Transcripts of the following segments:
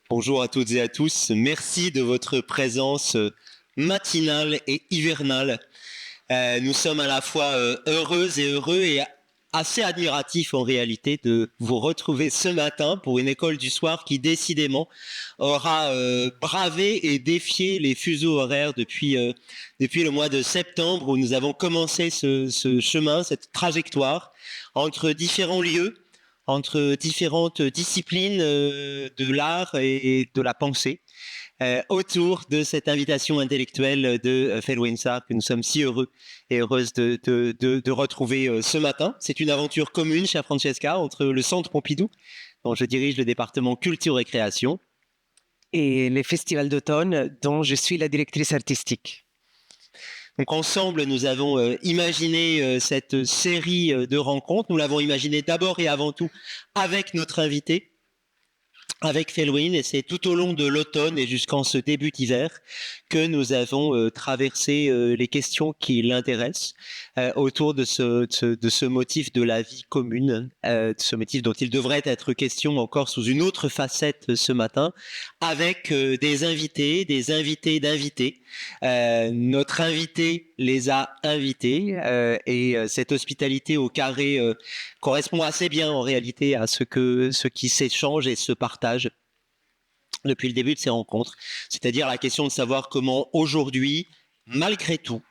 Bonjour à toutes et à tous. Merci de votre présence matinale et hivernale. Nous sommes à la fois heureuses et heureux et assez admiratifs en réalité de vous retrouver ce matin pour une école du soir qui décidément aura bravé et défié les fuseaux horaires depuis le mois de septembre où nous avons commencé ce chemin, cette trajectoire entre différents lieux, entre différentes disciplines de l'art et de la pensée, autour de cette invitation intellectuelle de Felwine Sarr que nous sommes si heureux et heureuses de retrouver ce matin. C'est une aventure commune, chère Francesca, entre le Centre Pompidou, dont je dirige le département Culture et Création, et les festivals d'automne dont je suis la directrice artistique. Donc ensemble, nous avons imaginé cette série de rencontres. Nous l'avons imaginé d'abord et avant tout avec notre invité, avec Felwine, et c'est tout au long de l'automne et jusqu'en ce début d'hiver que nous avons traversé les questions qui l'intéressent autour de ce motif de la vie commune, de ce motif dont il devrait être question encore sous une autre facette ce matin, avec des invités d'invités. Notre invité les a invités et cette hospitalité au carré correspond assez bien en réalité à ce qui s'échange et se partage depuis le début de ces rencontres, c'est-à-dire la question de savoir comment aujourd'hui, malgré tout,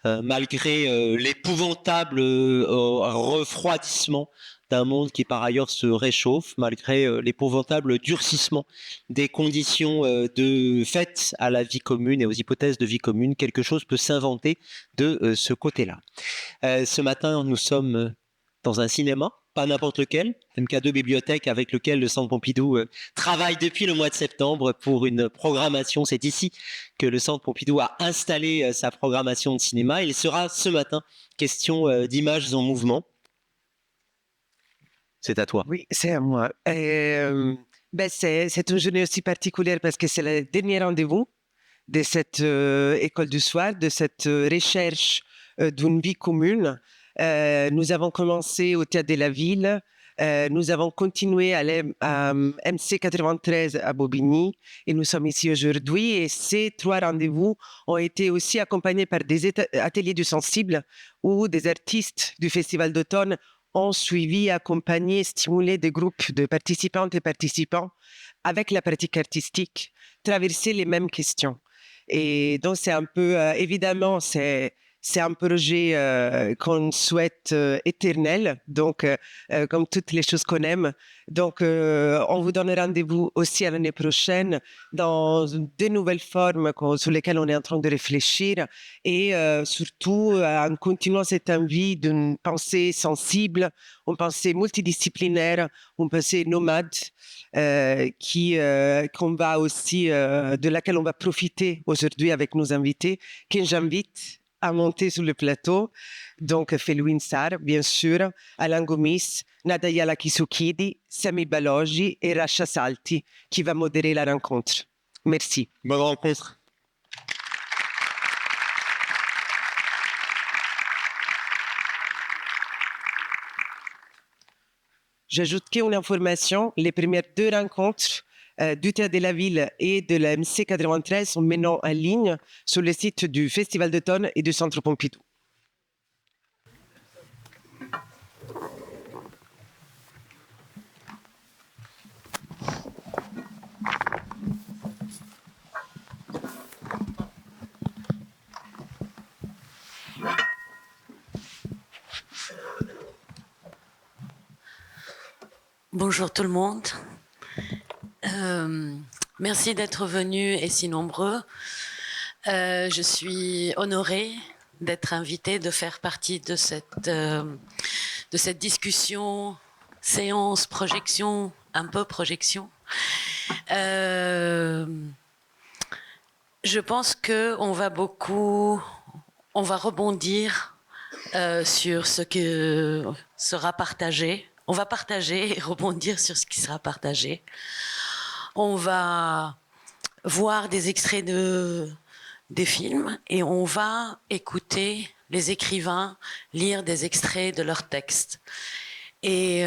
malgré l'épouvantable refroidissement d'un monde qui par ailleurs se réchauffe, malgré l'épouvantable durcissement des conditions de fait à la vie commune et aux hypothèses de vie commune, quelque chose peut s'inventer de ce côté-là. Ce matin, nous sommes dans un cinéma, pas n'importe lequel, MK2 Bibliothèque, avec lequel le Centre Pompidou travaille depuis le mois de septembre pour une programmation. C'est ici que le Centre Pompidou a installé sa programmation de cinéma. Il sera ce matin question d'images en mouvement. C'est à toi. Oui, c'est à moi. C'est une journée aussi particulière parce que c'est le dernier rendez-vous de cette école du soir, de cette recherche d'une vie commune. Nous avons commencé au Théâtre de la Ville. Nous avons continué à MC 93 à Bobigny et nous sommes ici aujourd'hui. Et ces 3 rendez-vous ont été aussi accompagnés par des ateliers du sensible où des artistes du Festival d'automne ont suivi, accompagné, stimulé des groupes de participantes et participants avec la pratique artistique, traverser les mêmes questions. Et donc, c'est un peu, évidemment, c'est un projet qu'on souhaite éternel, donc comme toutes les choses qu'on aime. Donc, on vous donne rendez-vous aussi à l'année prochaine dans de nouvelles formes sur lesquelles on est en train de réfléchir et surtout en continuant cette envie d'une pensée sensible, une pensée multidisciplinaire, une pensée nomade qu'on va aussi, de laquelle on va profiter aujourd'hui avec nos invités, que j'invite à monter sur le plateau. Donc, Felwine Sarr, bien sûr, Alain Gomis, Nadaya Kisukidi, Sami Balogi et Rasha Salti, qui va modérer la rencontre. Merci. Bonne rencontre. J'ajoute qu'une information, les premières 2 rencontres du Théâtre de la Ville et de la MC 93 sont maintenant en ligne sur le site du Festival d'automne et du Centre Pompidou. Bonjour tout le monde. Merci d'être venus et si nombreux. Je suis honorée d'être invitée, de faire partie de cette discussion, séance, projection, un peu projection. Je pense qu'on va rebondir sur ce que sera partagé. On va partager et rebondir sur ce qui sera partagé. On va voir des extraits des films et on va écouter les écrivains lire des extraits de leurs textes. Et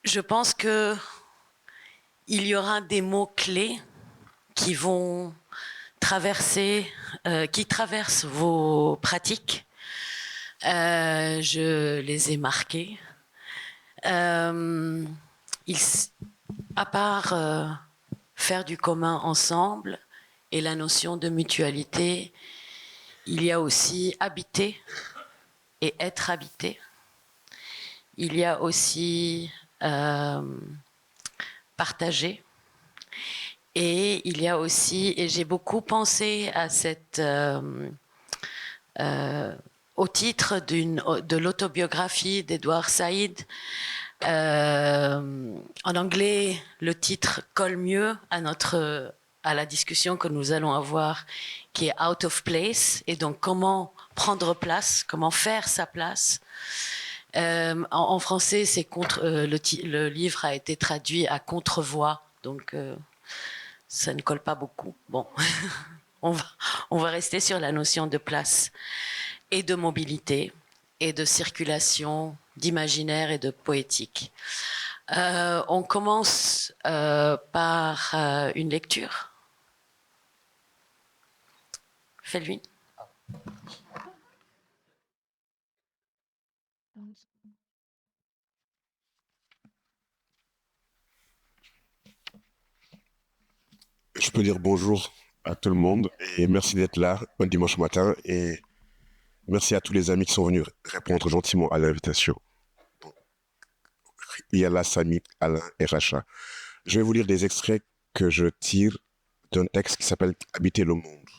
je pense que il y aura des mots-clés qui vont qui traversent vos pratiques. Je les ai marqués. À part faire du commun ensemble et la notion de mutualité, il y a aussi habiter et être habité. Il y a aussi partager. Et il y a aussi, et j'ai beaucoup pensé à au titre de l'autobiographie d'Edward Said. En anglais, le titre colle mieux à la discussion que nous allons avoir, qui est Out of Place, et donc comment prendre place, comment faire sa place. En français, le livre a été traduit à contre-voix, donc ça ne colle pas beaucoup. Bon, on va rester sur la notion de place et de mobilité et de circulation, d'imaginaire et de poétique. On commence par une lecture. Felwine. Je peux dire bonjour à tout le monde et merci d'être là un dimanche matin et merci à tous les amis qui sont venus répondre gentiment à l'invitation. Yala, Sami, Alain et Racha. Je vais vous lire des extraits que je tire d'un texte qui s'appelle Habiter le monde.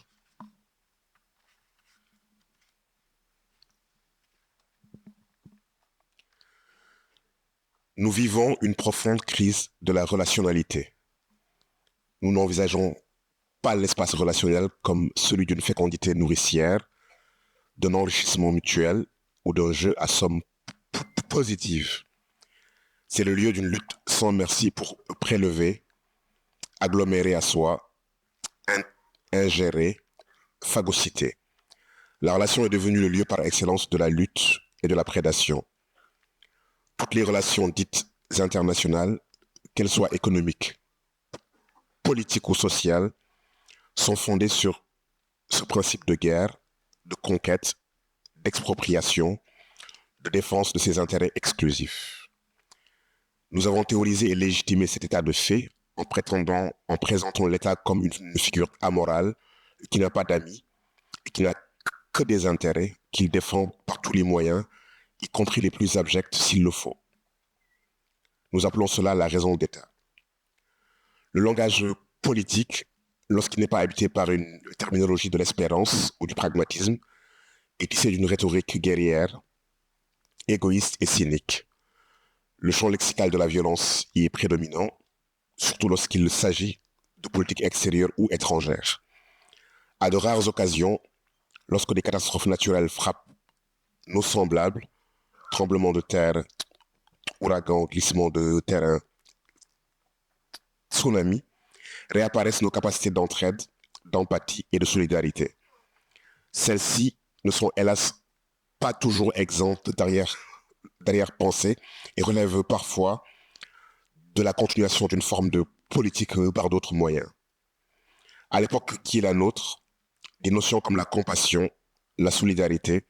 Nous vivons une profonde crise de la relationnalité. Nous n'envisageons pas l'espace relationnel comme celui d'une fécondité nourricière, d'un enrichissement mutuel ou d'un jeu à somme positive. C'est le lieu d'une lutte sans merci pour prélever, agglomérer à soi, ingérer, phagocyter. La relation est devenue le lieu par excellence de la lutte et de la prédation. Toutes les relations dites internationales, qu'elles soient économiques, politiques ou sociales, sont fondées sur ce principe de guerre, de conquête, d'expropriation, de défense de ses intérêts exclusifs. Nous avons théorisé et légitimé cet état de fait en présentant l'État comme une figure amorale qui n'a pas d'amis et qui n'a que des intérêts qu'il défend par tous les moyens, y compris les plus abjects s'il le faut. Nous appelons cela la raison d'État. Le langage politique, lorsqu'il n'est pas habité par une terminologie de l'espérance ou du pragmatisme, est tissé d'une rhétorique guerrière, égoïste et cynique. Le champ lexical de la violence y est prédominant, surtout lorsqu'il s'agit de politique extérieure ou étrangère. À de rares occasions, lorsque des catastrophes naturelles frappent nos semblables, tremblements de terre, ouragans, glissements de terrain, tsunamis, réapparaissent nos capacités d'entraide, d'empathie et de solidarité. Celles-ci ne sont hélas pas toujours exemptes d'arrière-pensée et relèvent parfois de la continuation d'une forme de politique par d'autres moyens. À l'époque qui est la nôtre, des notions comme la compassion, la solidarité,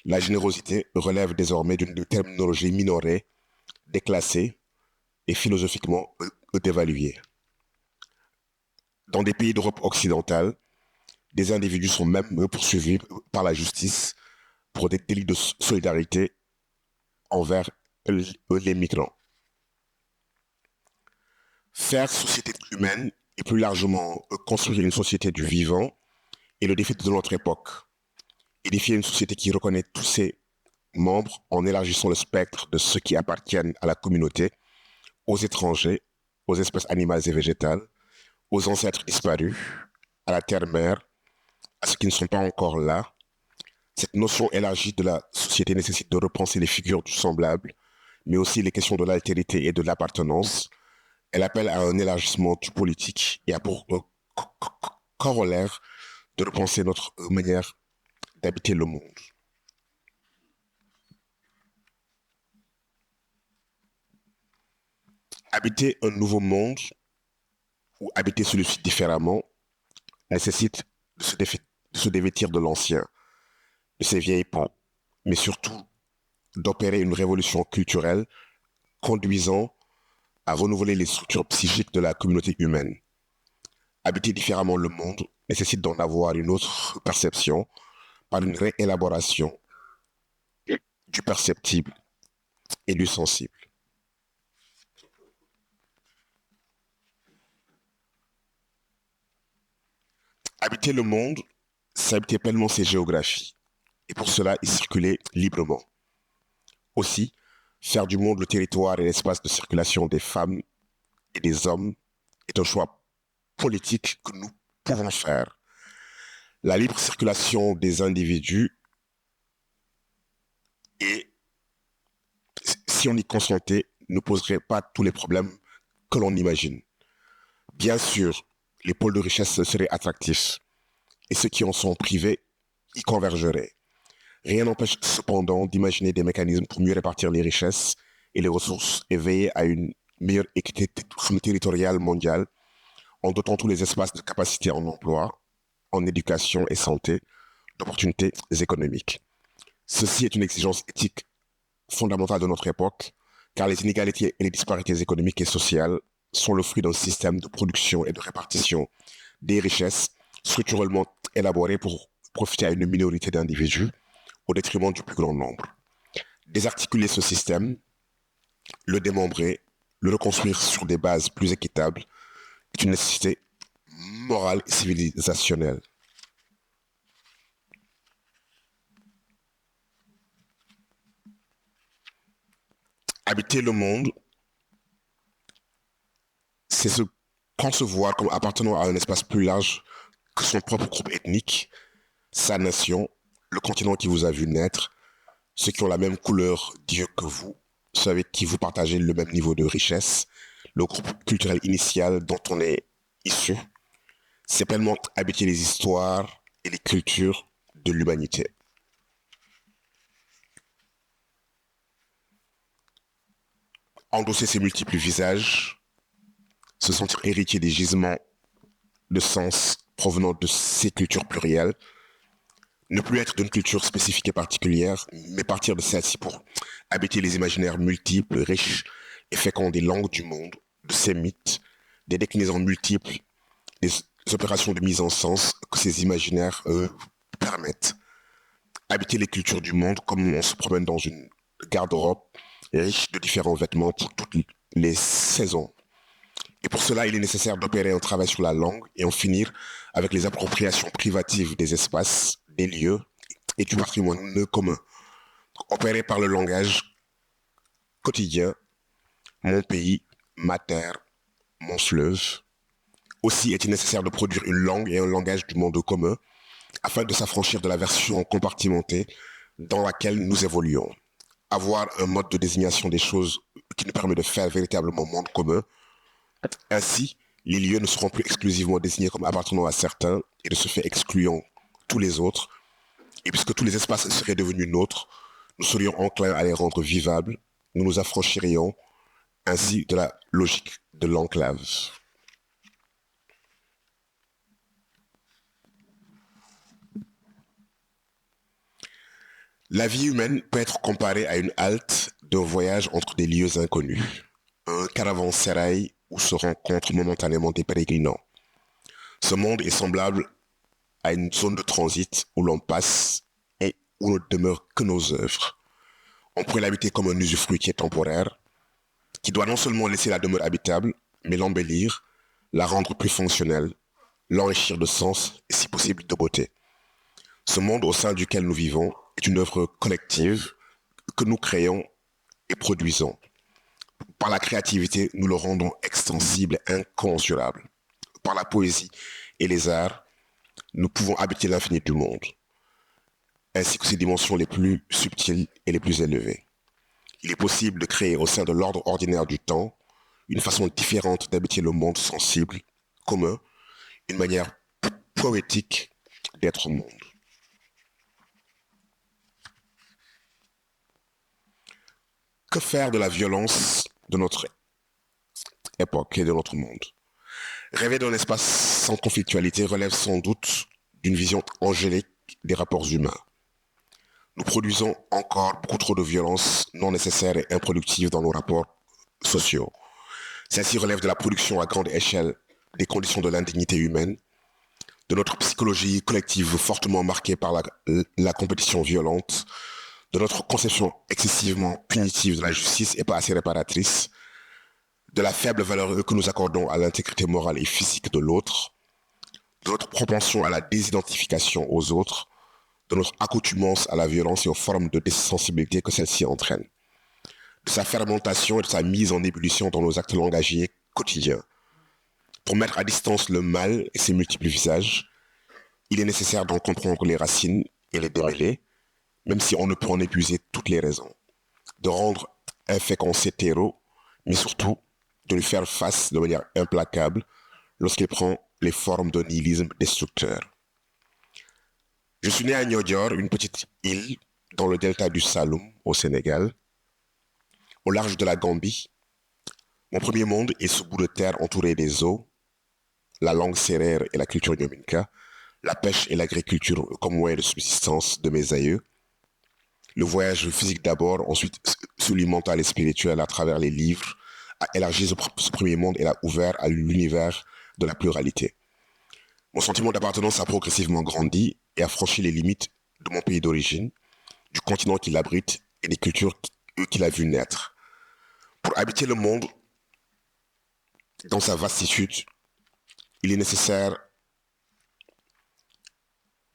la générosité relèvent désormais d'une terminologie minorée, déclassée et philosophiquement dévaluée. Dans des pays d'Europe occidentale, des individus sont même poursuivis par la justice pour des délits de solidarité envers les migrants. Faire société humaine et plus largement construire une société du vivant est le défi de notre époque. Édifier une société qui reconnaît tous ses membres en élargissant le spectre de ceux qui appartiennent à la communauté, aux étrangers, aux espèces animales et végétales, aux ancêtres disparus, à la terre-mère, à ceux qui ne sont pas encore là. Cette notion élargie de la société nécessite de repenser les figures du semblable, mais aussi les questions de l'altérité et de l'appartenance. Elle appelle à un élargissement du politique et a pour corollaire de repenser notre manière d'habiter le monde. Habiter un nouveau monde ou habiter celui-ci différemment nécessite de se dévêtir de l'ancien, de ses vieilles pans, mais surtout d'opérer une révolution culturelle conduisant à renouveler les structures psychiques de la communauté humaine. Habiter différemment le monde nécessite d'en avoir une autre perception par une réélaboration du perceptible et du sensible. Habiter le monde, c'est habiter pleinement ses géographies, et pour cela y circuler librement. Aussi, faire du monde le territoire et l'espace de circulation des femmes et des hommes est un choix politique que nous pouvons faire. La libre circulation des individus et si on y consentait, ne poserait pas tous les problèmes que l'on imagine. Bien sûr, les pôles de richesse seraient attractifs et ceux qui en sont privés y convergeraient. Rien n'empêche cependant d'imaginer des mécanismes pour mieux répartir les richesses et les ressources et veiller à une meilleure équité territoriale mondiale en dotant tous les espaces de capacité en emploi, en éducation et santé, d'opportunités économiques. Ceci est une exigence éthique fondamentale de notre époque, car les inégalités et les disparités économiques et sociales sont le fruit d'un système de production et de répartition des richesses structurellement élaboré pour profiter à une minorité d'individus au détriment du plus grand nombre. Désarticuler ce système, le démembrer, le reconstruire sur des bases plus équitables est une nécessité morale et civilisationnelle. Habiter le monde, c'est se concevoir comme appartenant à un espace plus large que son propre groupe ethnique, sa nation, le continent qui vous a vu naître, ceux qui ont la même couleur d'yeux que vous, ceux avec qui vous partagez le même niveau de richesse, le groupe culturel initial dont on est issu. C'est pleinement habiter les histoires et les cultures de l'humanité. Endosser ses multiples visages, se sentir héritier des gisements de sens provenant de ces cultures plurielles, ne plus être d'une culture spécifique et particulière, mais partir de celle-ci pour habiter les imaginaires multiples, riches et féconds des langues du monde, de ces mythes, des déclinaisons multiples, des opérations de mise en sens que ces imaginaires permettent. Habiter les cultures du monde comme on se promène dans une garde-robe riche de différents vêtements pour toutes les saisons. Et pour cela, il est nécessaire d'opérer un travail sur la langue et en finir avec les appropriations privatives des espaces, des lieux et du patrimoine commun. Opérer par le langage quotidien, mon pays, ma terre, mon fleuve. Aussi est-il nécessaire de produire une langue et un langage du monde commun afin de s'affranchir de la version compartimentée dans laquelle nous évoluons. Avoir un mode de désignation des choses qui nous permet de faire véritablement monde commun. Ainsi, les lieux ne seront plus exclusivement désignés comme appartenant à certains et de ce fait excluant tous les autres. Et puisque tous les espaces seraient devenus nôtres, nous serions enclins à les rendre vivables, nous nous affranchirions ainsi de la logique de l'enclave. La vie humaine peut être comparée à une halte d'un voyage entre des lieux inconnus, un caravansérail où se rencontrent momentanément des pèlerins. Ce monde est semblable à une zone de transit où l'on passe et où ne demeurent que nos œuvres. On pourrait l'habiter comme un usufruit qui est temporaire, qui doit non seulement laisser la demeure habitable, mais l'embellir, la rendre plus fonctionnelle, l'enrichir de sens et si possible de beauté. Ce monde au sein duquel nous vivons est une œuvre collective que nous créons et produisons. Par la créativité, nous le rendons extensible et incommensurable. Par la poésie et les arts, nous pouvons habiter l'infini du monde, ainsi que ses dimensions les plus subtiles et les plus élevées. Il est possible de créer au sein de l'ordre ordinaire du temps une façon différente d'habiter le monde sensible, commun, une manière poétique d'être au monde. Que faire de la violence de notre époque et de notre monde. Rêver d'un espace sans conflictualité relève sans doute d'une vision angélique des rapports humains. Nous produisons encore beaucoup trop de violences non nécessaires et improductives dans nos rapports sociaux. Celle-ci relève de la production à grande échelle des conditions de l'indignité humaine, de notre psychologie collective fortement marquée par la compétition violente, de notre conception excessivement punitive de la justice et pas assez réparatrice, de la faible valeur que nous accordons à l'intégrité morale et physique de l'autre, de notre propension à la désidentification aux autres, de notre accoutumance à la violence et aux formes de désensibilité que celle-ci entraîne, de sa fermentation et de sa mise en ébullition dans nos actes langagiers quotidiens. Pour mettre à distance le mal et ses multiples visages, il est nécessaire d'en comprendre les racines et les démêler, même si on ne peut en épuiser toutes les raisons, de rendre un fait qu'on sait terreau, mais surtout de lui faire face de manière implacable lorsqu'il prend les formes d'un nihilisme destructeur. Je suis né à Niodior, une petite île dans le delta du Saloum, au Sénégal, au large de la Gambie. Mon premier monde est ce bout de terre entouré des eaux, la langue sérère et la culture nyominka, la pêche et l'agriculture comme moyen de subsistance de mes aïeux, le voyage physique d'abord, ensuite celui mental et spirituel à travers les livres, a élargi ce premier monde et l'a ouvert à l'univers de la pluralité. Mon sentiment d'appartenance a progressivement grandi et a franchi les limites de mon pays d'origine, du continent qu'il abrite et des cultures qu'il a vu naître. Pour habiter le monde dans sa vastitude, il est nécessaire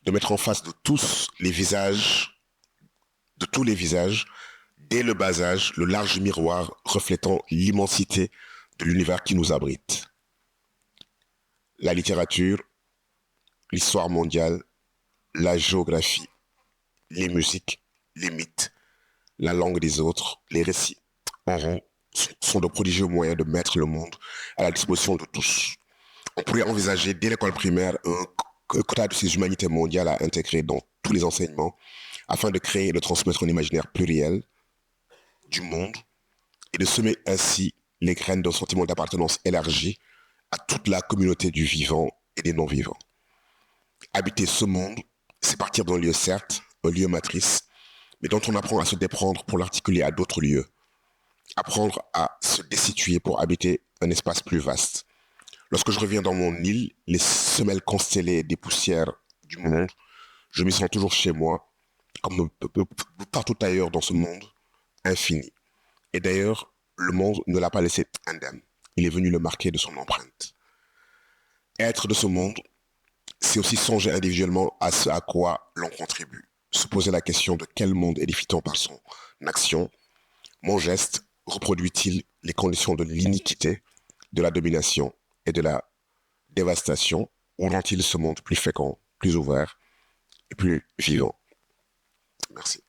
de mettre en face de tous les visages, dès le bas âge, le large miroir reflétant l'immensité de l'univers qui nous abrite. La littérature, l'histoire mondiale, la géographie, les musiques, les mythes, la langue des autres, les récits en rond sont de prodigieux moyens de mettre le monde à la disposition de tous. On pourrait envisager dès l'école primaire un quota de ces humanités mondiales à intégrer dans tous les enseignements afin de créer et de transmettre un imaginaire pluriel du monde et de semer ainsi les graines d'un sentiment d'appartenance élargi à toute la communauté du vivant et des non-vivants. Habiter ce monde, c'est partir d'un lieu certes, un lieu matrice, mais dont on apprend à se déprendre pour l'articuler à d'autres lieux. Apprendre à se destituer pour habiter un espace plus vaste. Lorsque je reviens dans mon île, les semelles constellées des poussières du monde, je m'y sens toujours chez moi, comme partout ailleurs dans ce monde infini. Et d'ailleurs, le monde ne l'a pas laissé indemne. Il est venu le marquer de son empreinte. Être de ce monde, c'est aussi songer individuellement à ce à quoi l'on contribue. Se poser la question de quel monde édifie-t-on par son action. Mon geste reproduit-il les conditions de l'iniquité, de la domination et de la dévastation, ou rend-il ce monde plus fécond, plus ouvert et plus vivant? Merci.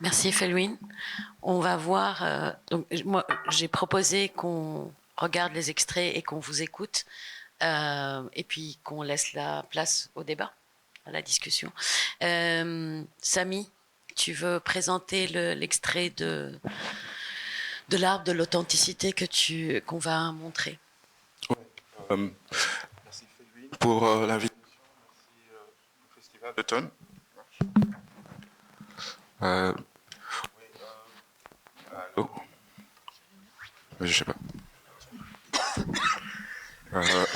Merci Felwine. On va voir. Donc moi, j'ai proposé qu'on regarde les extraits et qu'on vous écoute, et puis qu'on laisse la place au débat, à la discussion. Samy, tu veux présenter l'extrait de l'arbre de l'authenticité qu'on va montrer? Merci Felwine pour l'invitation. Merci au Festival d'automne. Allô? Je sais pas.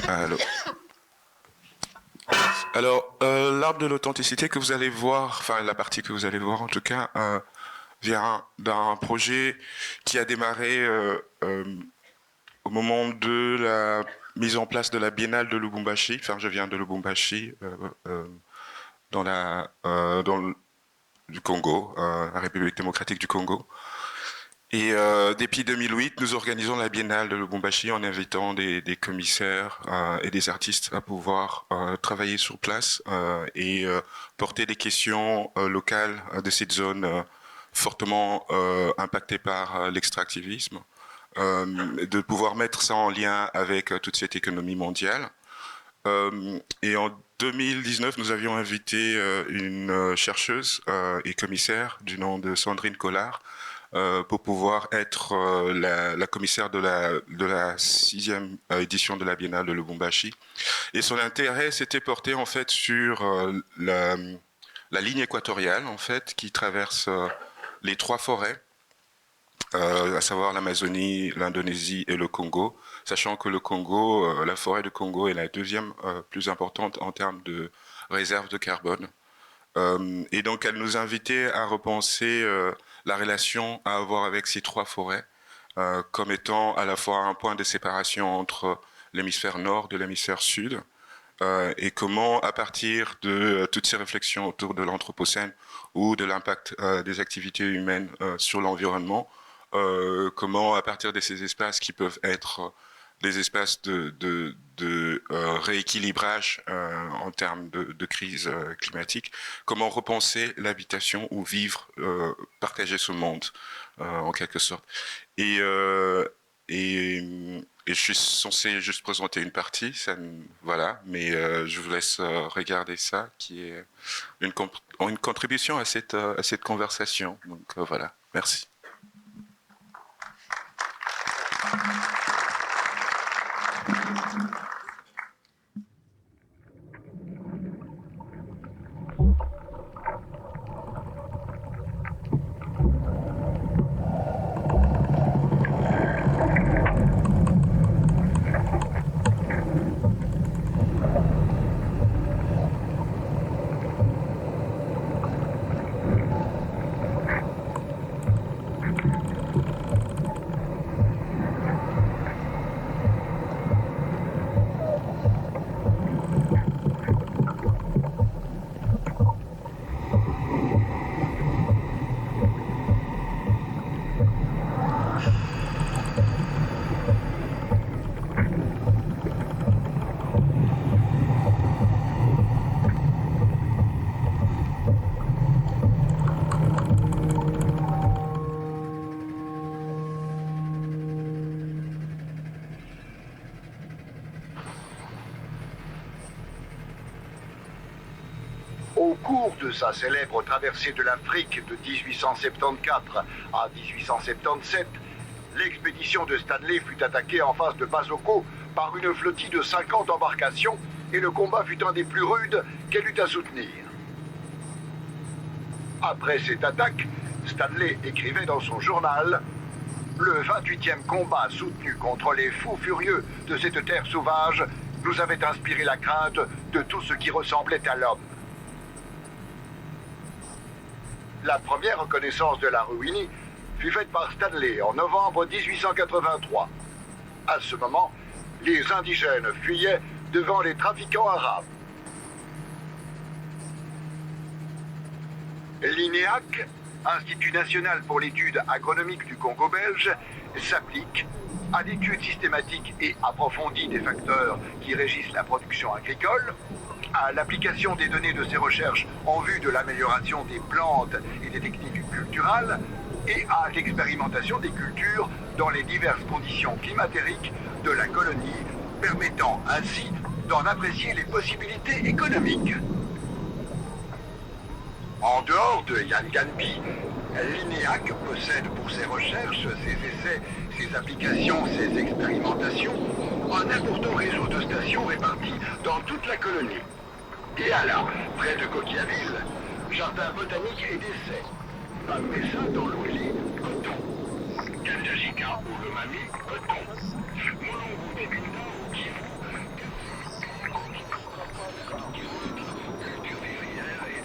Allô? Alors, l'arbre de l'authenticité que vous allez voir, enfin la partie que vous allez voir en tout cas, vient d'un projet qui a démarré au moment de la mise en place de la Biennale de Lubumbashi. Enfin, je viens de Lubumbashi, du Congo, la République démocratique du Congo. Et depuis 2008, nous organisons la Biennale de Lubumbashi en invitant des commissaires et des artistes à pouvoir travailler sur place et porter des questions locales de cette zone fortement impactée par l'extractivisme, de pouvoir mettre ça en lien avec toute cette économie mondiale. Et en 2019, nous avions invité une chercheuse et commissaire du nom de Sandrine Collard pour pouvoir être la commissaire de la 6e édition de la Biennale de Lubumbashi. Et son intérêt s'était porté en fait sur la ligne équatoriale en fait qui traverse les 3 forêts, à savoir l'Amazonie, l'Indonésie et le Congo, sachant que le Congo, la forêt de Congo est la 2e plus importante en termes de réserve de carbone. Et donc elle nous invitait à repenser la relation à avoir avec ces 3 forêts comme étant à la fois un point de séparation entre l'hémisphère nord de l'hémisphère sud, et comment, à partir de toutes ces réflexions autour de l'anthropocène ou de l'impact des activités humaines sur l'environnement, comment, à partir de ces espaces qui peuvent être des espaces de rééquilibrage en termes de crise climatique, comment repenser l'habitation ou vivre, partager ce monde, en quelque sorte. Et, et je suis censé juste présenter une partie, voilà, mais je vous laisse regarder ça, qui est une contribution à cette conversation. Donc voilà, merci. Au cours de sa célèbre traversée de l'Afrique de 1874 à 1877, l'expédition de Stanley fut attaquée en face de Basoko par une flottille de 50 embarcations et le combat fut un des plus rudes qu'elle eut à soutenir. Après cette attaque, Stanley écrivait dans son journal « Le 28e combat soutenu contre les fous furieux de cette terre sauvage nous avait inspiré la crainte de tout ce qui ressemblait à l'homme. » La première reconnaissance de la Ruini fut faite par Stanley en novembre 1883. À ce moment, les indigènes fuyaient devant les trafiquants arabes. L'INEAC, Institut national pour l'étude agronomique du Congo belge, s'applique à l'étude systématique et approfondie des facteurs qui régissent la production agricole, à l'application des données de ces recherches en vue de l'amélioration des plantes et des techniques culturales, et à l'expérimentation des cultures dans les diverses conditions climatériques de la colonie, permettant ainsi d'en apprécier les possibilités économiques. En dehors de Yangambi, l'INEAC possède pour ses recherches, ses essais, ses applications, ses expérimentations, un important réseau de stations réparties dans toute la colonie. Et là, près de Coquillaville, jardin botanique et d'essais. Un messin dans l'Ouili, coton. Kandajika ou le Mami, coton. Molongo des Binda ou Kivu. Culture vivrière et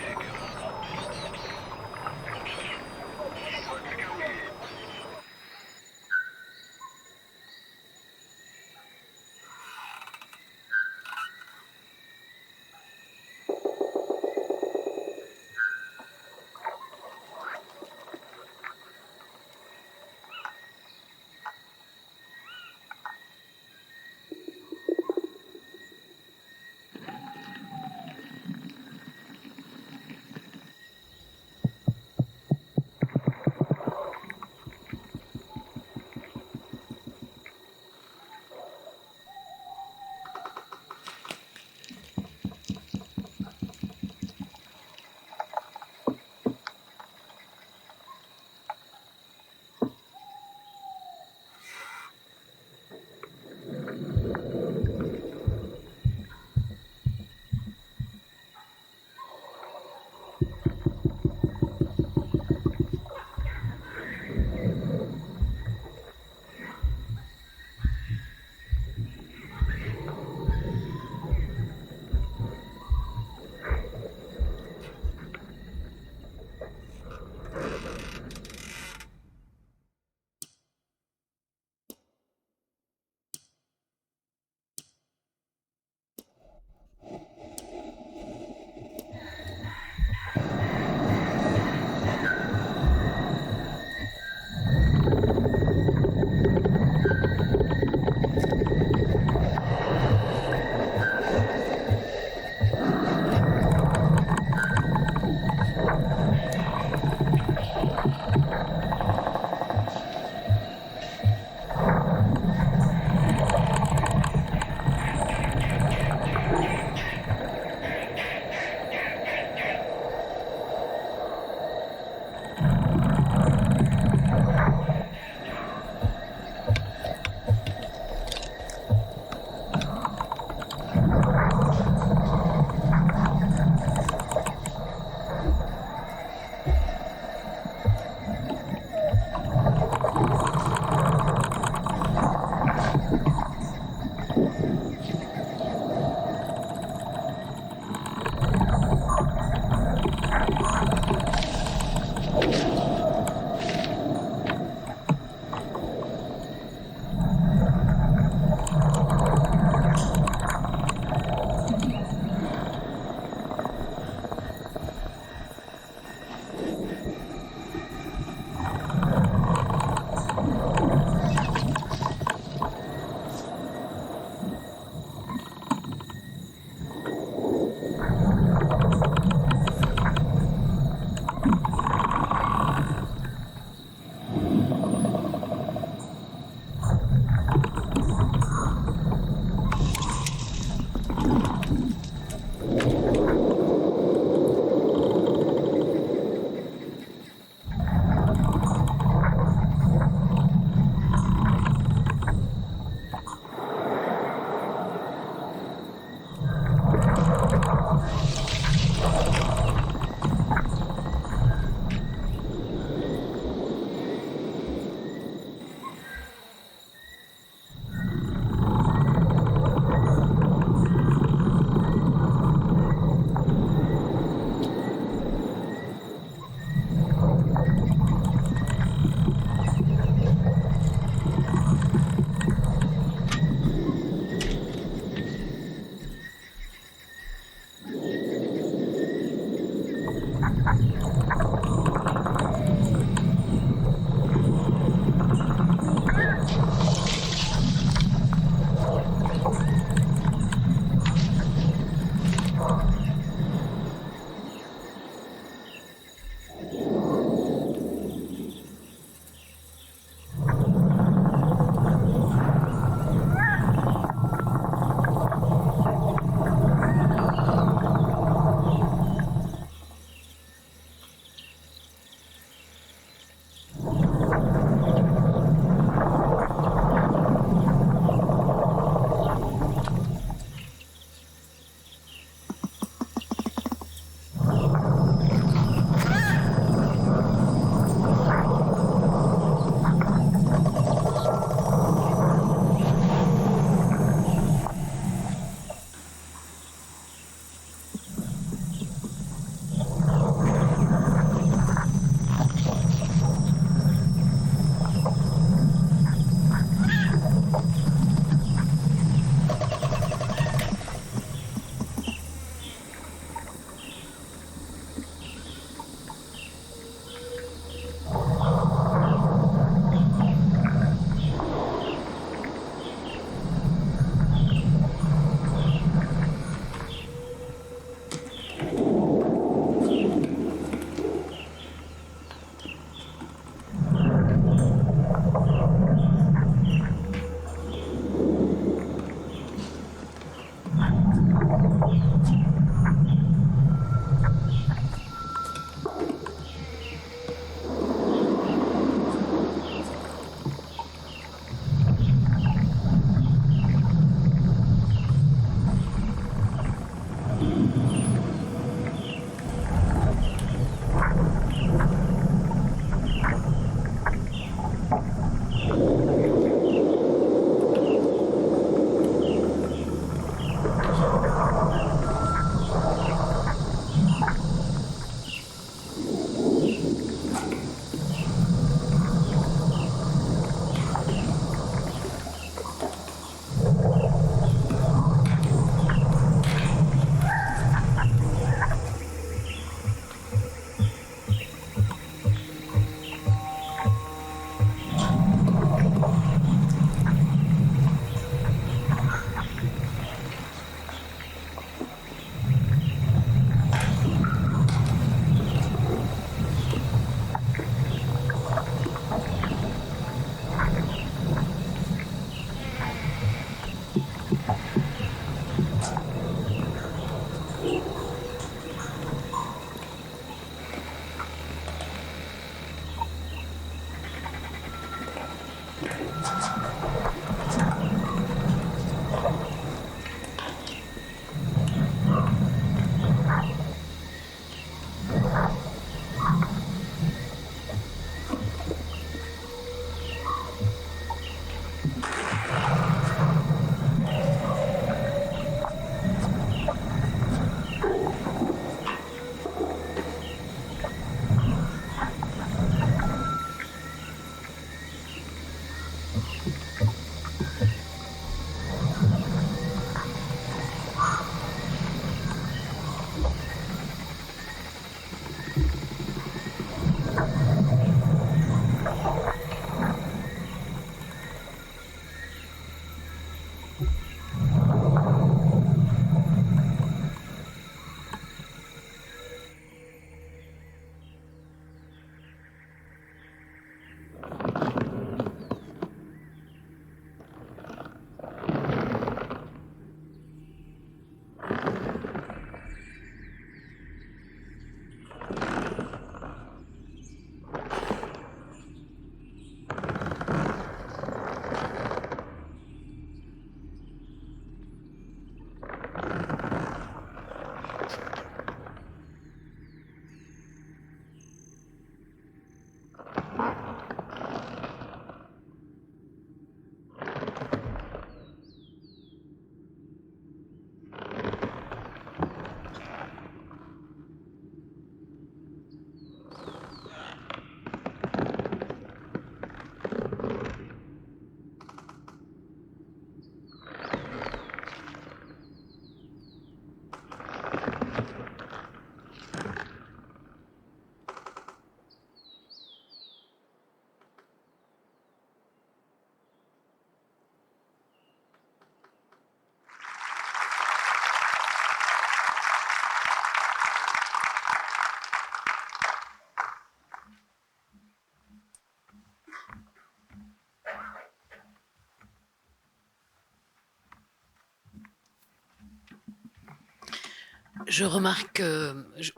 Je remarque je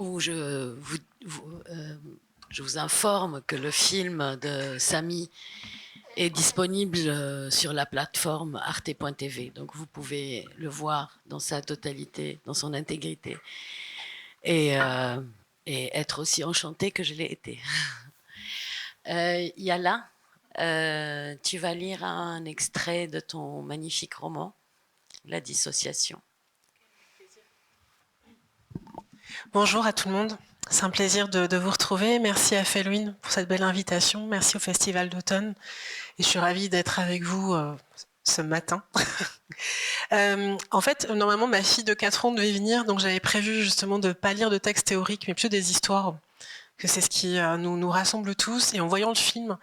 vous informe que le film de Samy est disponible sur la plateforme arte.tv. Donc vous pouvez le voir dans sa totalité, dans son intégrité. Et être aussi enchanté que je l'ai été. Yala, tu vas lire un extrait de ton magnifique roman, La dissociation. Bonjour à tout le monde, c'est un plaisir de vous retrouver. Merci à Felwine pour cette belle invitation, merci au Festival d'automne et je suis ravie d'être avec vous ce matin. En fait, normalement ma fille de 4 ans devait venir, donc j'avais prévu justement de ne pas lire de textes théoriques mais plutôt des histoires, que c'est ce qui nous rassemble tous. Et en voyant le film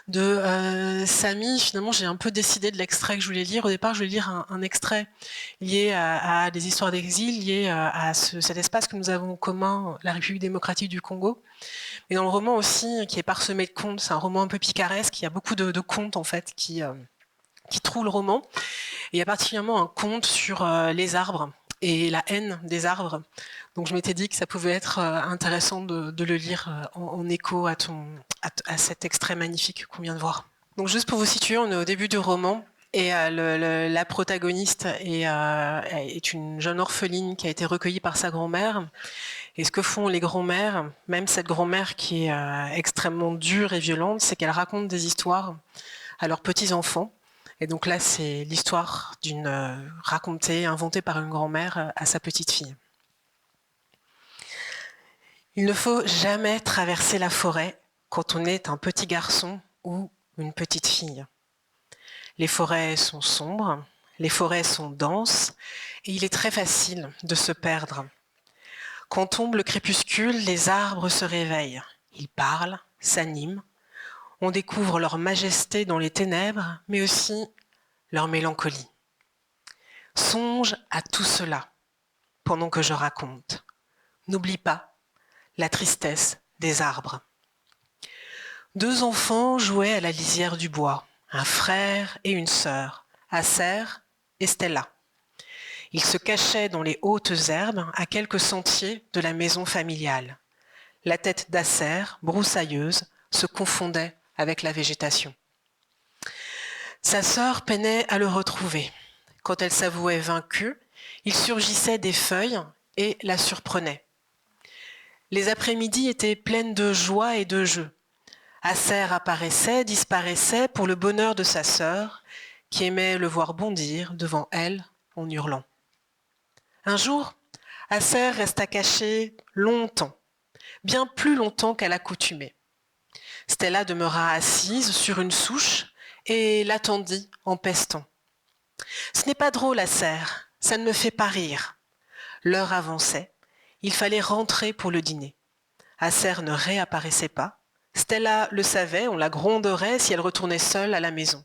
de Samy, finalement j'ai un peu décidé de l'extrait que je voulais lire. Au départ je voulais lire un extrait lié à des histoires d'exil, lié à cet espace que nous avons en commun, la République démocratique du Congo. Mais dans le roman aussi, qui est parsemé de contes, c'est un roman un peu picaresque, il y a beaucoup de contes en fait qui trouent le roman. Et il y a particulièrement un conte sur les arbres et la haine des arbres. Donc je m'étais dit que ça pouvait être intéressant de le lire en écho à cet extrait magnifique qu'on vient de voir. Donc juste pour vous situer, on est au début du roman et la protagoniste est une jeune orpheline qui a été recueillie par sa grand-mère. Et ce que font les grands-mères, même cette grand-mère qui est extrêmement dure et violente, c'est qu'elle raconte des histoires à leurs petits-enfants. Et donc là, c'est l'histoire inventée par une grand-mère à sa petite-fille. Il ne faut jamais traverser la forêt quand on est un petit garçon ou une petite fille. Les forêts sont sombres, les forêts sont denses, et il est très facile de se perdre. Quand tombe le crépuscule, les arbres se réveillent. Ils parlent, s'animent. On découvre leur majesté dans les ténèbres, mais aussi leur mélancolie. Songe à tout cela pendant que je raconte. N'oublie pas la tristesse des arbres. 2 enfants jouaient à la lisière du bois, un frère et une sœur, Acer et Stella. Ils se cachaient dans les hautes herbes à quelques sentiers de la maison familiale. La tête d'Acer, broussailleuse, se confondait avec la végétation. Sa sœur peinait à le retrouver. Quand elle s'avouait vaincue, il surgissait des feuilles et la surprenait. Les après-midi étaient pleines de joie et de jeu. Acer apparaissait, disparaissait pour le bonheur de sa sœur, qui aimait le voir bondir devant elle en hurlant. Un jour, Acer resta cachée longtemps, bien plus longtemps qu'à l'accoutumée. Stella demeura assise sur une souche et l'attendit en pestant. « Ce n'est pas drôle, Acer, ça ne me fait pas rire. » L'heure avançait, il fallait rentrer pour le dîner. Acer ne réapparaissait pas. Stella le savait, on la gronderait si elle retournait seule à la maison.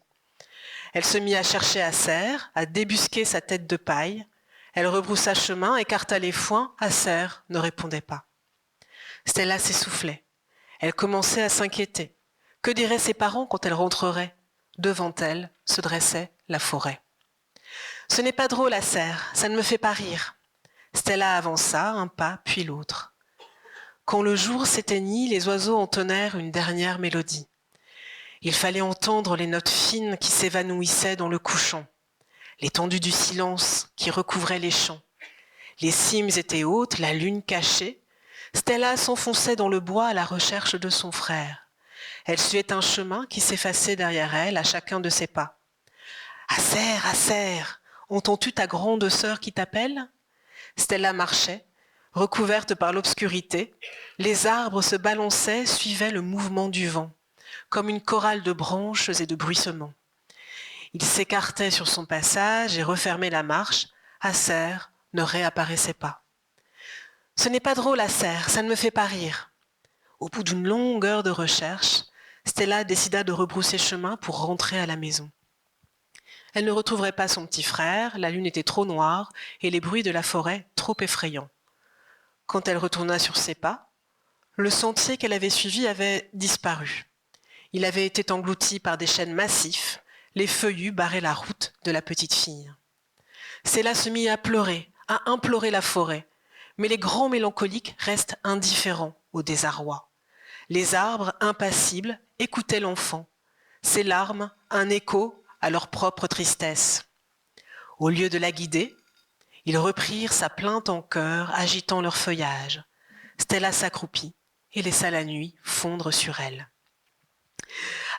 Elle se mit à chercher Acer, à débusquer sa tête de paille. Elle rebroussa chemin, écarta les foins, Acer ne répondait pas. Stella s'essoufflait. Elle commençait à s'inquiéter. Que diraient ses parents quand elle rentrerait ? Devant elle se dressait la forêt. « Ce n'est pas drôle, Acer, ça ne me fait pas rire. » Stella avança un pas puis l'autre. Quand le jour s'éteignit, les oiseaux entonnèrent une dernière mélodie. Il fallait entendre les notes fines qui s'évanouissaient dans le couchant, l'étendue du silence qui recouvrait les champs. Les cimes étaient hautes, la lune cachée. Stella s'enfonçait dans le bois à la recherche de son frère. Elle suivait un chemin qui s'effaçait derrière elle à chacun de ses pas. « Acer, Acer, entends-tu ta grande sœur qui t'appelle ?» Stella marchait, recouverte par l'obscurité. Les arbres se balançaient, suivaient le mouvement du vent, comme une chorale de branches et de bruissements. Il s'écartait sur son passage et refermait la marche. Acer ne réapparaissait pas. « Ce n'est pas drôle, Acer, ça ne me fait pas rire. » Au bout d'une longue heure de recherche, Stella décida de rebrousser chemin pour rentrer à la maison. Elle ne retrouverait pas son petit frère, la lune était trop noire et les bruits de la forêt trop effrayants. Quand elle retourna sur ses pas, le sentier qu'elle avait suivi avait disparu. Il avait été englouti par des chênes massifs, les feuillus barraient la route de la petite fille. Stella se mit à pleurer, à implorer la forêt, Mais les grands mélancoliques restent indifférents au désarroi. Les arbres, impassibles, écoutaient l'enfant. Ses larmes, un écho à leur propre tristesse. Au lieu de la guider, ils reprirent sa plainte en chœur, agitant leur feuillage. Stella s'accroupit et laissa la nuit fondre sur elle.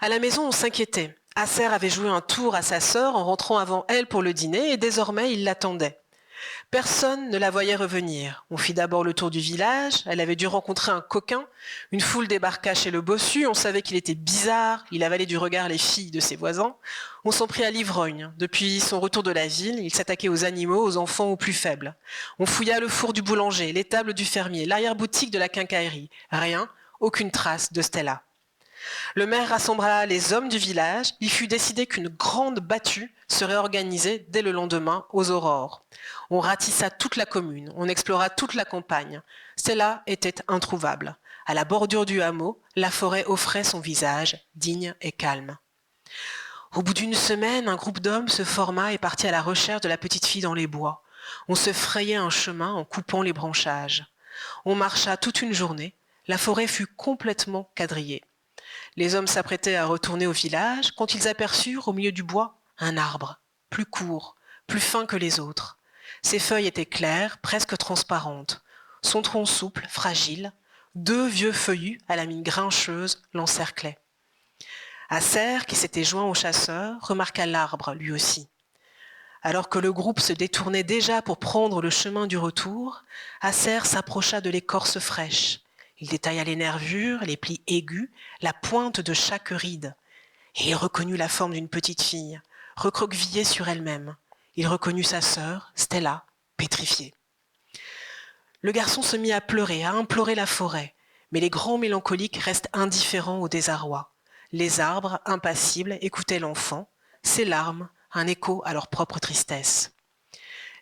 À la maison, on s'inquiétait. Acer avait joué un tour à sa sœur en rentrant avant elle pour le dîner et désormais il l'attendait. Personne ne la voyait revenir. On fit d'abord le tour du village. Elle avait dû rencontrer un coquin. Une foule débarqua chez le bossu. On savait qu'il était bizarre. Il avalait du regard les filles de ses voisins. On s'en prit à l'ivrogne. Depuis son retour de la ville, il s'attaquait aux animaux, aux enfants, aux plus faibles. On fouilla le four du boulanger, l'étable du fermier, l'arrière-boutique de la quincaillerie. Rien, aucune trace de Stella. Le maire rassembla les hommes du village. Il fut décidé qu'une grande battue serait organisée dès le lendemain aux aurores. On ratissa toute la commune, on explora toute la campagne. Stella était introuvable. À la bordure du hameau, la forêt offrait son visage, digne et calme. Au bout d'une semaine, un groupe d'hommes se forma et partit à la recherche de la petite fille dans les bois. On se frayait un chemin en coupant les branchages. On marcha toute une journée. La forêt fut complètement quadrillée. Les hommes s'apprêtaient à retourner au village quand ils aperçurent au milieu du bois un arbre, plus court, plus fin que les autres. Ses feuilles étaient claires, presque transparentes. Son tronc souple, fragile, 2 vieux feuillus à la mine grincheuse l'encerclaient. Acer, qui s'était joint aux chasseurs, remarqua l'arbre lui aussi. Alors que le groupe se détournait déjà pour prendre le chemin du retour, Acer s'approcha de l'écorce fraîche. Il détailla les nervures, les plis aigus, la pointe de chaque ride. Et il reconnut la forme d'une petite fille, recroquevillée sur elle-même. Il reconnut sa sœur, Stella, pétrifiée. Le garçon se mit à pleurer, à implorer la forêt. Mais les grands mélancoliques restent indifférents au désarroi. Les arbres, impassibles, écoutaient l'enfant. Ses larmes, un écho à leur propre tristesse.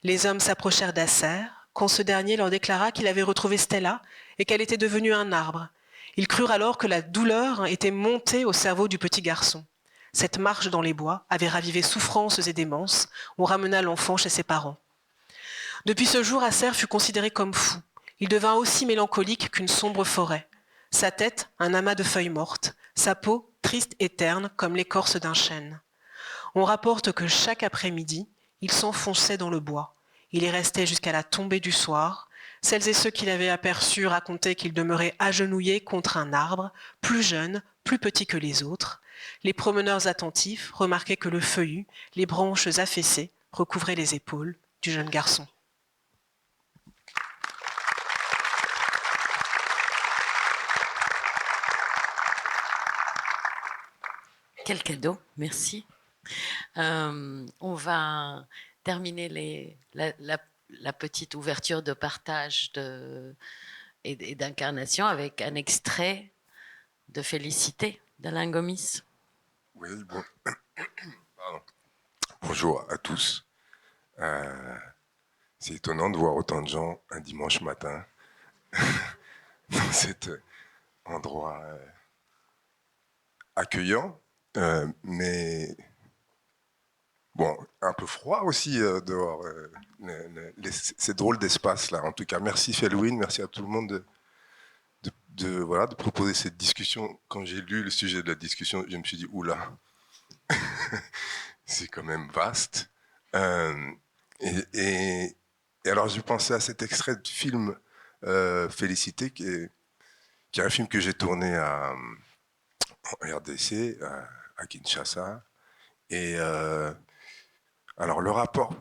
Les hommes s'approchèrent d'Acer, quand ce dernier leur déclara qu'il avait retrouvé Stella et qu'elle était devenue un arbre. Ils crurent alors que la douleur était montée au cerveau du petit garçon. Cette marche dans les bois avait ravivé souffrances et démences. On ramena l'enfant chez ses parents. Depuis ce jour, Acer fut considéré comme fou. Il devint aussi mélancolique qu'une sombre forêt. Sa tête, un amas de feuilles mortes. Sa peau, triste et terne comme l'écorce d'un chêne. On rapporte que chaque après-midi, il s'enfonçait dans le bois. Il y restait jusqu'à la tombée du soir. Celles et ceux qui l'avaient aperçu racontaient qu'il demeurait agenouillé contre un arbre, plus jeune, plus petit que les autres. Les promeneurs attentifs remarquaient que le feuillu, les branches affaissées, recouvraient les épaules du jeune garçon. Quel cadeau, merci. On va terminer la petite ouverture de partage et d'incarnation avec un extrait de Félicité d'Alain Gomis. Oui, bon. Bonjour à tous. C'est étonnant de voir autant de gens un dimanche matin dans cet endroit accueillant, mais bon, un peu froid aussi dehors. Ces drôles d'espace-là. En tout cas, merci Felwine, merci à tout le monde de proposer cette discussion. Quand j'ai lu le sujet de la discussion, je me suis dit, oula, c'est quand même vaste. Et alors, je pensais à cet extrait de film Félicité, qui est un film que j'ai tourné en RDC, à Kinshasa. Et alors, le rapport,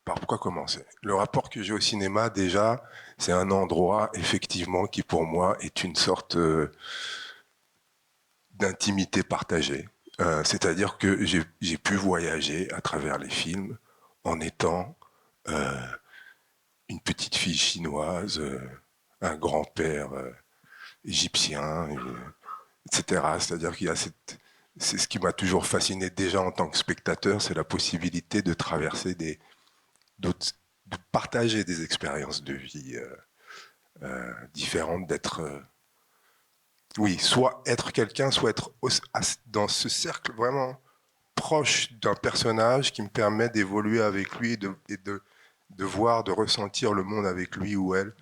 par quoi commencer ? Le rapport que j'ai au cinéma, déjà, c'est un endroit, effectivement, qui pour moi est une sorte d'intimité partagée. C'est-à-dire que j'ai pu voyager à travers les films en étant une petite fille chinoise, un grand-père égyptien, etc. C'est-à-dire qu'il y a c'est ce qui m'a toujours fasciné déjà en tant que spectateur, c'est la possibilité de traverser de partager des expériences de vie différentes, d'être... oui, soit être quelqu'un, soit être dans ce cercle vraiment proche d'un personnage qui me permet d'évoluer avec lui et de voir, de ressentir le monde avec lui ou elle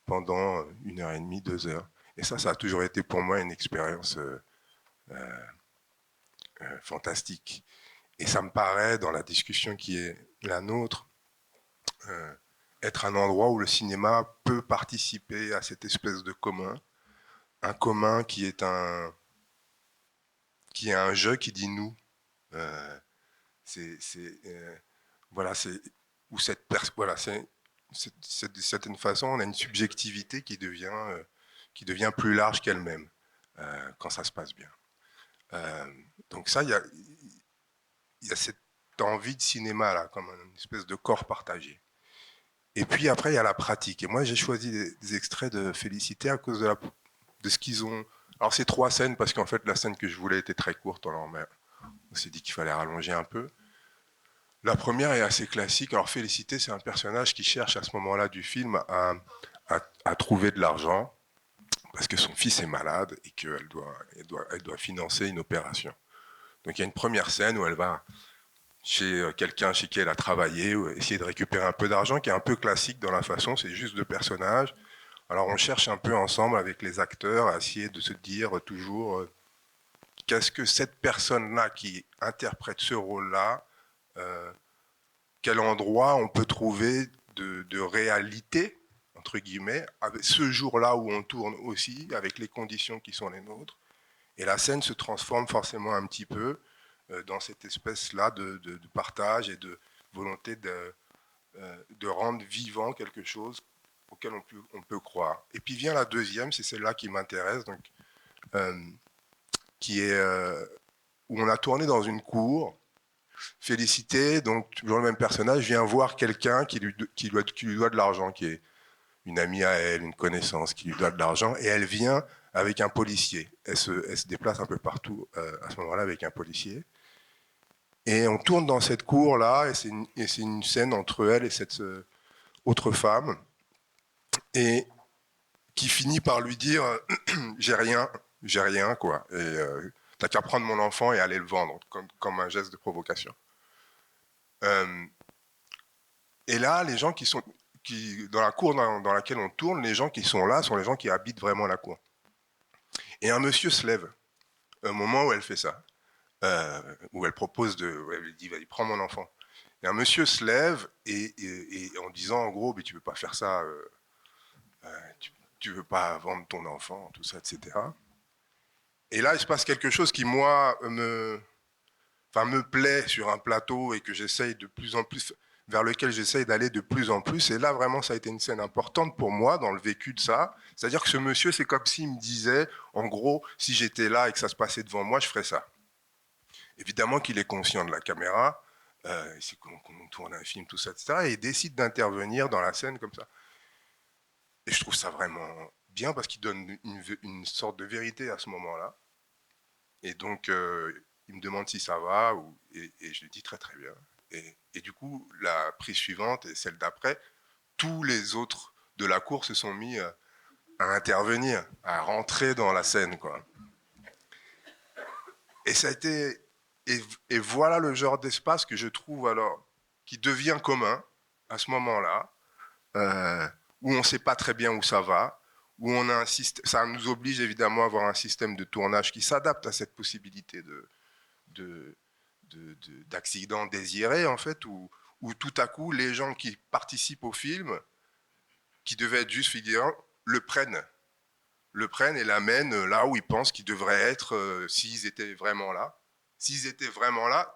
pendant 1 heure et demie, 2 heures. Et ça a toujours été pour moi une expérience fantastique. Et ça me paraît, dans la discussion qui est la nôtre, être un endroit où le cinéma peut participer à cette espèce de commun, un commun qui est un jeu qui dit nous. Voilà, c'est où voilà, c'est de certaine façon, on a une subjectivité qui devient plus large qu'elle-même quand ça se passe bien. Donc ça, il y a cette envie de cinéma là, comme une espèce de corps partagé. Et puis après, il y a la pratique. Et moi, j'ai choisi des extraits de Félicité à cause de ce qu'ils ont. Alors, c'est 3 scènes, parce qu'en fait, la scène que je voulais était très courte. Alors, on s'est dit qu'il fallait rallonger un peu. La première est assez classique. Alors, Félicité, c'est un personnage qui cherche à ce moment-là du film à trouver de l'argent, parce que son fils est malade et qu'elle doit financer une opération. Donc, il y a une première scène où elle va chez quelqu'un chez qui elle a travaillé, ou essayer de récupérer un peu d'argent, qui est un peu classique dans la façon, c'est juste 2 personnages. Alors on cherche un peu ensemble avec les acteurs à essayer de se dire toujours qu'est-ce que cette personne-là qui interprète ce rôle-là, quel endroit on peut trouver de réalité, entre guillemets, avec ce jour-là où on tourne aussi, avec les conditions qui sont les nôtres. Et la scène se transforme forcément un petit peu dans cette espèce-là de partage et de volonté de rendre vivant quelque chose auquel on peut croire. Et puis vient la deuxième, c'est celle-là qui m'intéresse, donc, qui est où on a tourné dans une cour. Félicité, donc toujours le même personnage, vient voir quelqu'un qui lui doit de l'argent, qui est une amie à elle, une connaissance qui lui doit de l'argent, et elle vient avec un policier. Elle se déplace un peu partout à ce moment-là avec un policier. Et on tourne dans cette cour-là, et c'est une scène entre elle et cette autre femme, et qui finit par lui dire j'ai rien, quoi. Et t'as qu'à prendre mon enfant et aller le vendre, comme un geste de provocation. Et là, les gens dans la cour dans laquelle on tourne, les gens qui sont là sont les gens qui habitent vraiment la cour. Et un monsieur se lève au moment où elle fait ça. Où elle propose elle lui dit vas-y, prends mon enfant. Et un monsieur se lève et en disant en gros, mais tu peux pas faire ça, tu veux pas vendre ton enfant, tout ça, etc. Et là, il se passe quelque chose qui moi me plaît sur un plateau et que j'essaye de plus en plus, vers lequel j'essaye d'aller de plus en plus. Et là, vraiment, ça a été une scène importante pour moi dans le vécu de ça. C'est-à-dire que ce monsieur, c'est comme s'il me disait, en gros, si j'étais là et que ça se passait devant moi, je ferais ça. Évidemment qu'il est conscient de la caméra, c'est qu'on tourne un film, tout ça, etc. Et il décide d'intervenir dans la scène comme ça. Et je trouve ça vraiment bien parce qu'il donne une sorte de vérité à ce moment-là. Et donc, il me demande si ça va, et je lui dis très très bien. Et du coup, la prise suivante et celle d'après, tous les autres de la cour se sont mis à intervenir, à rentrer dans la scène, quoi. Et ça a été... Et voilà le genre d'espace que je trouve alors, qui devient commun à ce moment-là, où on ne sait pas très bien où ça va, où on a ça nous oblige évidemment à avoir un système de tournage qui s'adapte à cette possibilité d'accident désiré, en fait, où tout à coup, les gens qui participent au film, qui devaient être juste figurants, le prennent et l'amènent là où ils pensent qu'ils devraient être s'ils étaient vraiment là.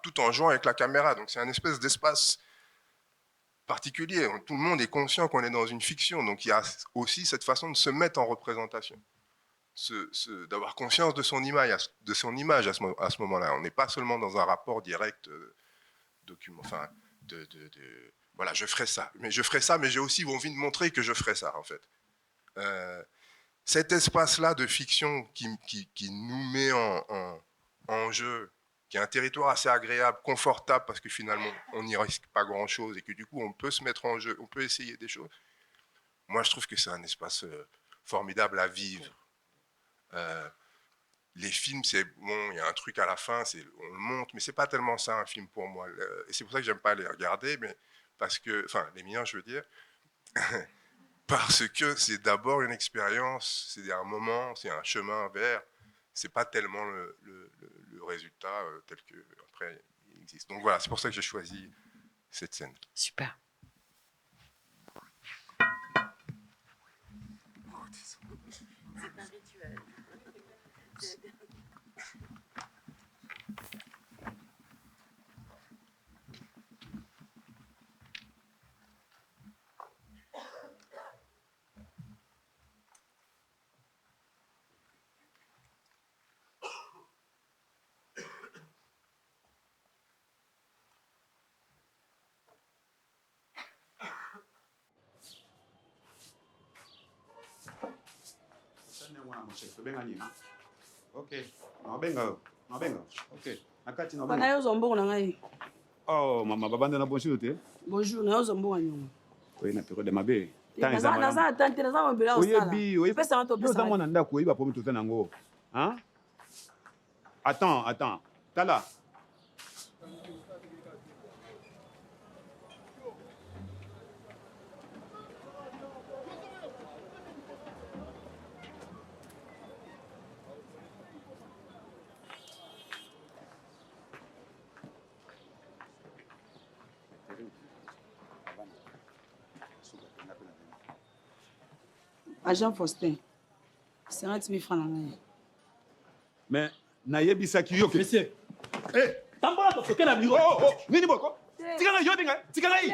Tout en jouant avec la caméra. Donc c'est un espèce d'espace particulier. Tout le monde est conscient qu'on est dans une fiction. Donc il y a aussi cette façon de se mettre en représentation, d'avoir conscience de son image, à ce moment-là. On n'est pas seulement dans un rapport direct voilà, je ferai ça. Mais j'ai aussi envie de montrer que je ferai ça, en fait. Cet espace-là de fiction qui nous met en jeu, qui est un territoire assez agréable, confortable, parce que finalement, on n'y risque pas grand-chose et que du coup, on peut se mettre en jeu, on peut essayer des choses. Moi, je trouve que c'est un espace formidable à vivre. Les films, c'est bon, il y a un truc à la fin, on le monte, mais c'est pas tellement ça un film pour moi. Et c'est pour ça que j'aime pas les regarder, mais parce que, enfin, les mineurs, je veux dire, parce que c'est d'abord une expérience, c'est un moment, c'est un chemin vers, c'est pas tellement le résultat tel que après il existe. Donc voilà, c'est pour ça que j'ai choisi cette scène. Super. C'est un rituel. Okay. Mabenga. Okay. Nakati na Bana yo zombo na ngai. Oh, mama babanda na bonjour te. Bonjour, na yo zombo nyongo. Oui, na période de mabe. Naza attente, naza mobela osala. Oui. Pesa wanto pesa. Yo mwana ndako oyiba pomi to nango. Hein? Attends. Tala. Agent Faustin. 50 000 francs na ngai. Mais nayebisaki yo ke. Monsieur. Tambola to soke na biro. Oh, nini boko? Tika na yo dinga, tika na yi.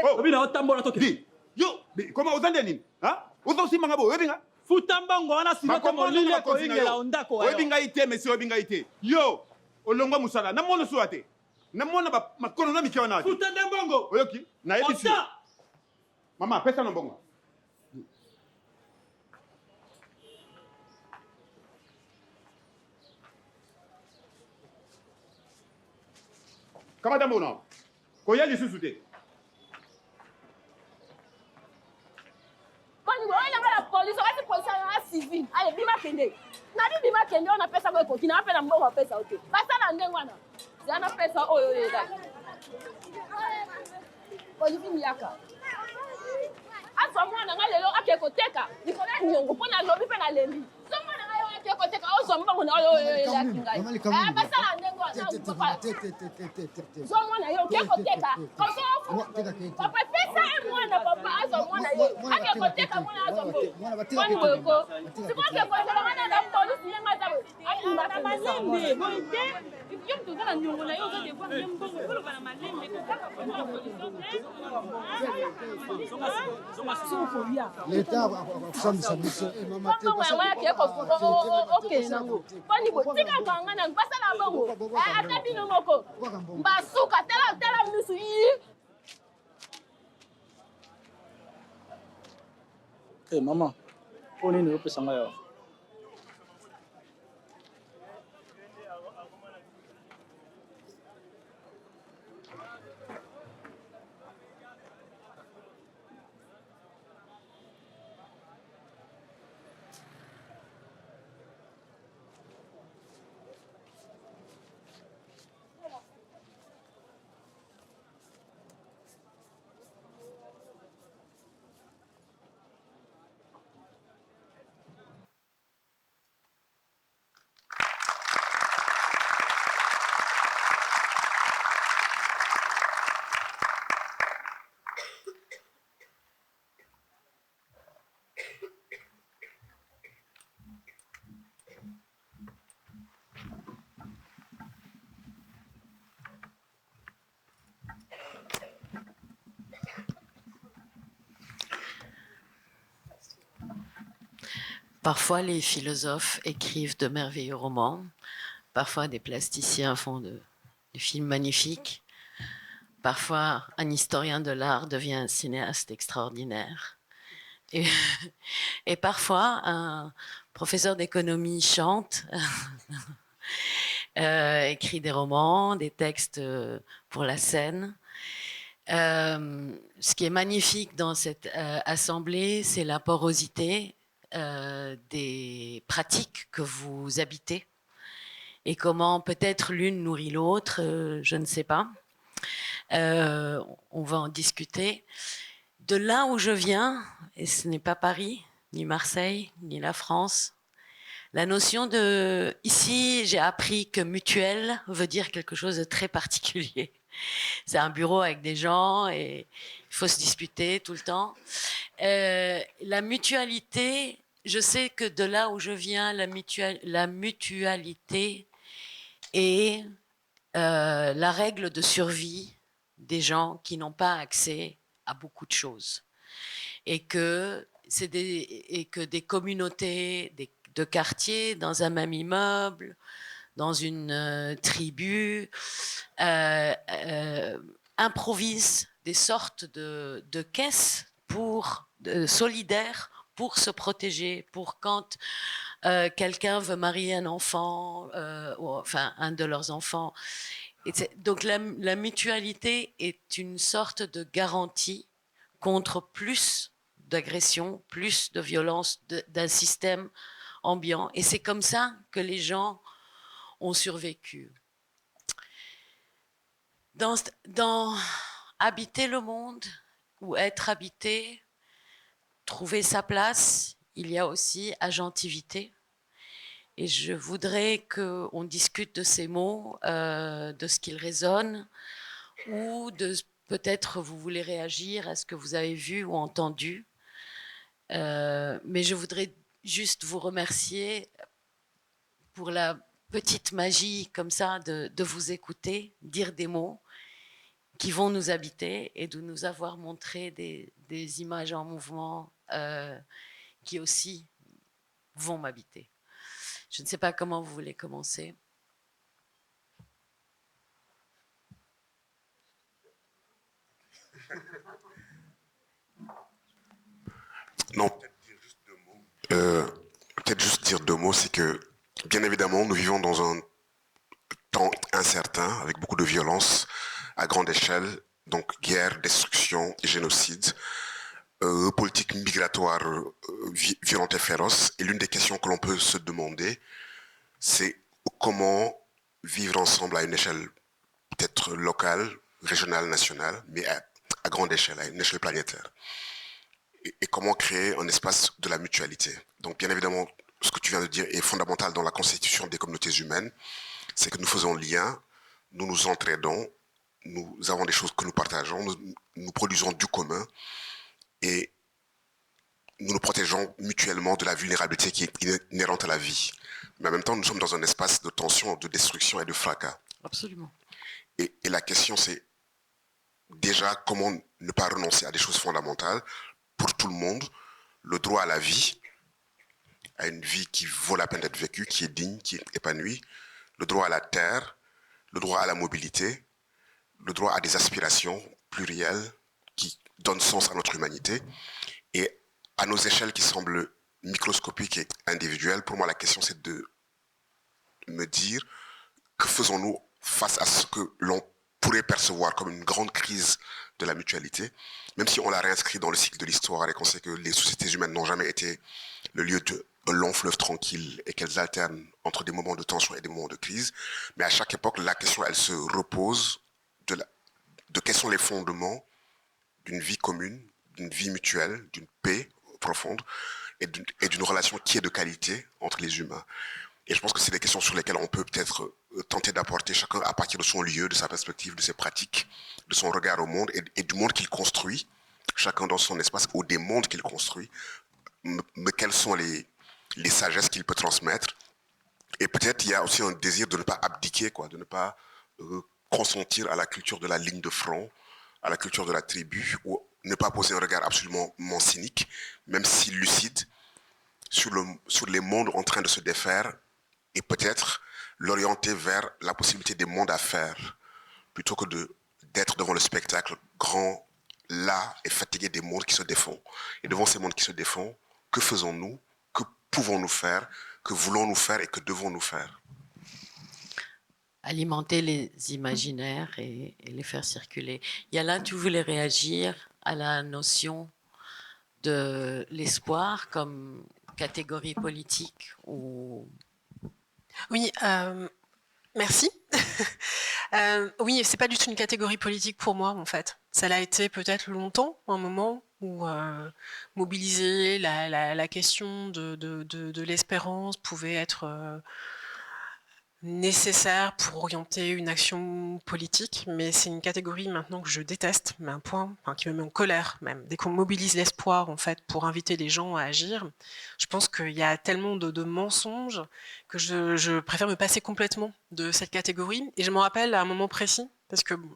Oh, obi na tambola to ke. Yo, comment ozande nini? Hein? Ozo simanga bo, yo dinga. Futambango wana simoto molile ko ingela ondako wa. Yo dinga ite, monsieur, yo dinga ite. Yo, olongwa musala, na mono suate. Na mona ba makono na mikiwa na. Futandembongo. Oyoki, nayebisi. Mama, pesa no bongo. Kama dambo na. Koya lisusu te. Quand vous voyez la police, on va se poser en civil. Allez, bima kende. Nadi bima kende, on appelle ça quoi continue, on appelle un bon, on appelle ça ok. Pas ça dans ndengwana. C'est un appelle ça oh yo yo. Police miaka. Asa mwana nga lelo akekoteka. Nikola nyongo pona lobi pe na lembi. So mwana nga yo akekoteka o zomba mwana yo yo ya kingai. Pas ça dans ndengwana. So mwana yo akekoteka. Comme ça. Papa fait ça et mwana papa aso mwana yo. Akekoteka mwana aso mwana. Kwani weko. Siko akekoteka mwana na police nenga tabu. Akimba na malembe. Bonite. Yo mtu kana nyongo na yo zote kwa mbongo. Kolo bana malembe kutaka kwa police. L'État akusambisa biso mama te nango poni botika kangana basala bongo ata bino moko basuka tala misu yi mama poni ni opesa ngayo Parfois, les philosophes écrivent de merveilleux romans. Parfois, des plasticiens font des films magnifiques. Parfois, un historien de l'art devient un cinéaste extraordinaire. Et parfois, un professeur d'économie chante, écrit des romans, des textes pour la scène. Ce qui est magnifique dans cette assemblée, c'est la porosité des pratiques que vous habitez et comment peut-être l'une nourrit l'autre, je ne sais pas. On va en discuter. De là où je viens, et ce n'est pas Paris, ni Marseille, ni la France, la notion de... Ici, j'ai appris que mutuelle veut dire quelque chose de très particulier. C'est un bureau avec des gens et il faut se disputer tout le temps. La mutualité, je sais que de là où je viens, la mutualité est la règle de survie des gens qui n'ont pas accès à beaucoup de choses. Et que des communautés de quartiers dans un même immeuble, dans une tribu, improvisent des sortes de caisses solidaires pour se protéger, pour quand quelqu'un veut marier un enfant, enfin un de leurs enfants. Donc la mutualité est une sorte de garantie contre plus d'agression, plus de violence d'un système ambiant. Et c'est comme ça que les gens ont survécu. Dans habiter le monde ou être habité, trouver sa place, il y a aussi agentivité. Et je voudrais qu'on discute de ces mots, de ce qu'ils résonnent, ou peut-être vous voulez réagir à ce que vous avez vu ou entendu. Mais je voudrais juste vous remercier pour la petite magie comme ça de vous écouter, dire des mots qui vont nous habiter et de nous avoir montré des images en mouvement qui aussi vont m'habiter. Je ne sais pas comment vous voulez commencer. Non, peut-être juste dire deux mots, c'est que, bien évidemment, nous vivons dans un temps incertain, avec beaucoup de violence à grande échelle, donc guerre, destruction, génocide, politique migratoire violente et féroce. Et l'une des questions que l'on peut se demander, c'est comment vivre ensemble à une échelle peut-être locale, régionale, nationale, mais à grande échelle, à une échelle planétaire. Et comment créer un espace de la mutualité. Donc bien évidemment, ce que tu viens de dire est fondamental dans la constitution des communautés humaines, c'est que nous faisons lien, nous nous entraidons, nous avons des choses que nous partageons, nous produisons du commun et nous nous protégeons mutuellement de la vulnérabilité qui est inhérente à la vie. Mais en même temps, nous sommes dans un espace de tension, de destruction et de fracas. Absolument. Et la question, c'est déjà comment ne pas renoncer à des choses fondamentales pour tout le monde, le droit à la vie, à une vie qui vaut la peine d'être vécue, qui est digne, qui est épanouie, le droit à la terre, le droit à la mobilité, le droit à des aspirations plurielles qui donnent sens à notre humanité. Et à nos échelles qui semblent microscopiques et individuelles, pour moi la question c'est de me dire que faisons-nous face à ce que l'on pourrait percevoir comme une grande crise de la mutualité, même si on l'a réinscrit dans le cycle de l'histoire et qu'on sait que les sociétés humaines n'ont jamais été le lieu d'un long fleuve tranquille et qu'elles alternent entre des moments de tension et des moments de crise. Mais à chaque époque, la question, elle se repose de quels sont les fondements d'une vie commune, d'une vie mutuelle, d'une paix profonde et d'une relation qui est de qualité entre les humains. Et je pense que c'est des questions sur lesquelles on peut peut-être tenter d'apporter chacun à partir de son lieu, de sa perspective, de ses pratiques, de son regard au monde et du monde qu'il construit, chacun dans son espace ou des mondes qu'il construit, mais quelles sont les sagesses qu'il peut transmettre. Et peut-être il y a aussi un désir de ne pas abdiquer, de ne pas consentir à la culture de la ligne de front, à la culture de la tribu, ou ne pas poser un regard absolument cynique, même si lucide, sur les mondes en train de se défaire, et peut-être l'orienter vers la possibilité des mondes à faire, plutôt que d'être devant le spectacle grand, là, et fatigué des mondes qui se défont. Et devant ces mondes qui se défont, que faisons-nous? Que pouvons-nous faire? Que voulons-nous faire et que devons-nous faire? Alimenter les imaginaires et les faire circuler. Yala, tu voulais réagir à la notion de l'espoir comme catégorie politique ou... Oui, merci. Oui, c'est pas du tout une catégorie politique pour moi, en fait. Ça l'a été peut-être longtemps, un moment où mobiliser la question de l'espérance pouvait être nécessaire pour orienter une action politique, mais c'est une catégorie maintenant que je déteste, mais un point, enfin, qui me met en colère même. Dès qu'on mobilise l'espoir en fait pour inviter les gens à agir, je pense qu'il y a tellement de mensonges que je préfère me passer complètement de cette catégorie. Et je me rappelle à un moment précis, parce que bon,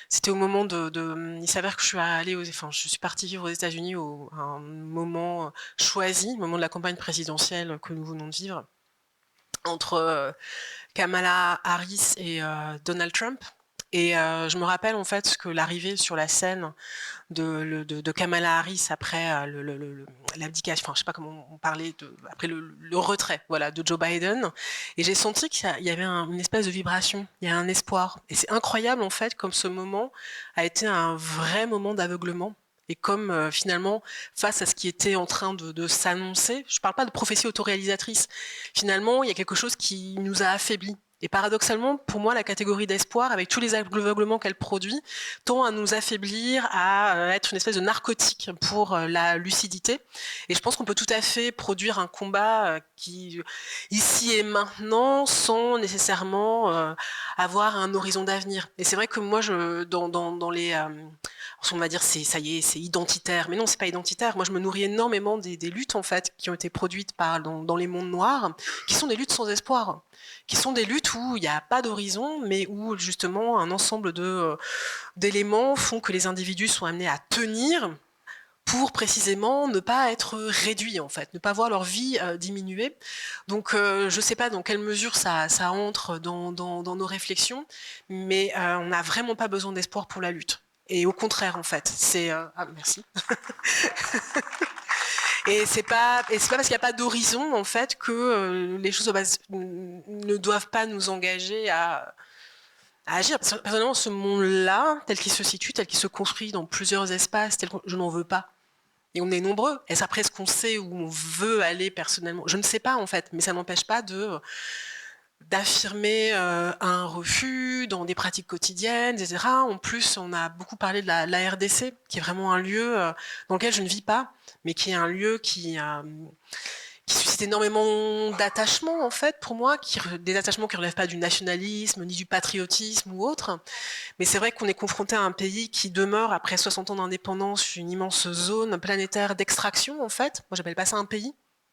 c'était au moment il s'avère que je suis partie vivre aux États-Unis à un moment choisi, le moment de la campagne présidentielle que nous venons de vivre, entre Kamala Harris et Donald Trump. Et je me rappelle en fait que l'arrivée sur la scène de Kamala Harris après l'abdication, enfin je sais pas comment on parlait, après le retrait voilà, de Joe Biden, et j'ai senti qu'il y avait une espèce de vibration, il y a un espoir. Et c'est incroyable en fait comme ce moment a été un vrai moment d'aveuglement. Et comme finalement, face à ce qui était en train de s'annoncer, je ne parle pas de prophétie autoréalisatrice, finalement, il y a quelque chose qui nous a affaiblis. Et paradoxalement, pour moi, la catégorie d'espoir, avec tous les aveuglements qu'elle produit, tend à nous affaiblir, à être une espèce de narcotique pour la lucidité. Et je pense qu'on peut tout à fait produire un combat qui, ici et maintenant, sans nécessairement avoir un horizon d'avenir. Et c'est vrai que moi, dans les... on va dire ça y est, c'est identitaire, mais non, c'est pas identitaire. Moi, je me nourris énormément des luttes en fait qui ont été produites dans les mondes noirs, qui sont des luttes sans espoir, qui sont des luttes où il n'y a pas d'horizon, mais où justement un ensemble d'éléments font que les individus sont amenés à tenir pour précisément ne pas être réduits en fait, ne pas voir leur vie diminuer. Donc je ne sais pas dans quelle mesure ça entre dans nos réflexions, mais on n'a vraiment pas besoin d'espoir pour la lutte. Et au contraire, en fait, c'est... Ah, merci. Et c'est pas parce qu'il n'y a pas d'horizon, en fait, que les choses ne doivent pas nous engager à agir. Personnellement, ce monde-là, tel qu'il se situe, tel qu'il se construit dans plusieurs espaces, je n'en veux pas. Et on est nombreux. Est-ce après ce qu'on sait où on veut aller personnellement? Je ne sais pas, en fait, mais ça n'empêche pas d'affirmer un refus dans des pratiques quotidiennes, etc. En plus, on a beaucoup parlé de la RDC, qui est vraiment un lieu dans lequel je ne vis pas, mais qui est un lieu qui suscite énormément d'attachements, en fait, pour moi, des attachements qui ne relèvent pas du nationalisme, ni du patriotisme ou autre. Mais c'est vrai qu'on est confronté à un pays qui demeure, après 60 ans d'indépendance, une immense zone planétaire d'extraction, en fait. Moi, j'appelle pas ça un pays.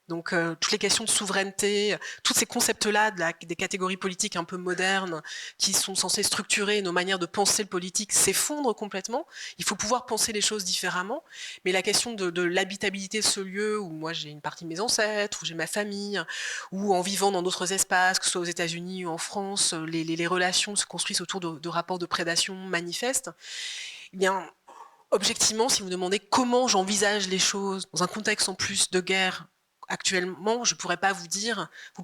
Donc toutes les questions de souveraineté, tous ces concepts-là des catégories politiques un peu modernes qui sont censés structurer nos manières de penser le politique s'effondrent complètement. Il faut pouvoir penser les choses différemment. Mais la question de l'habitabilité de ce lieu où moi j'ai une partie de mes ancêtres, où j'ai ma famille, où en vivant dans d'autres espaces, que ce soit aux États-Unis ou en France, les relations se construisent autour de rapports de prédation manifestes. Eh bien, objectivement, si vous me demandez comment j'envisage les choses dans un contexte en plus de guerre, actuellement, je ne pourrais pas vous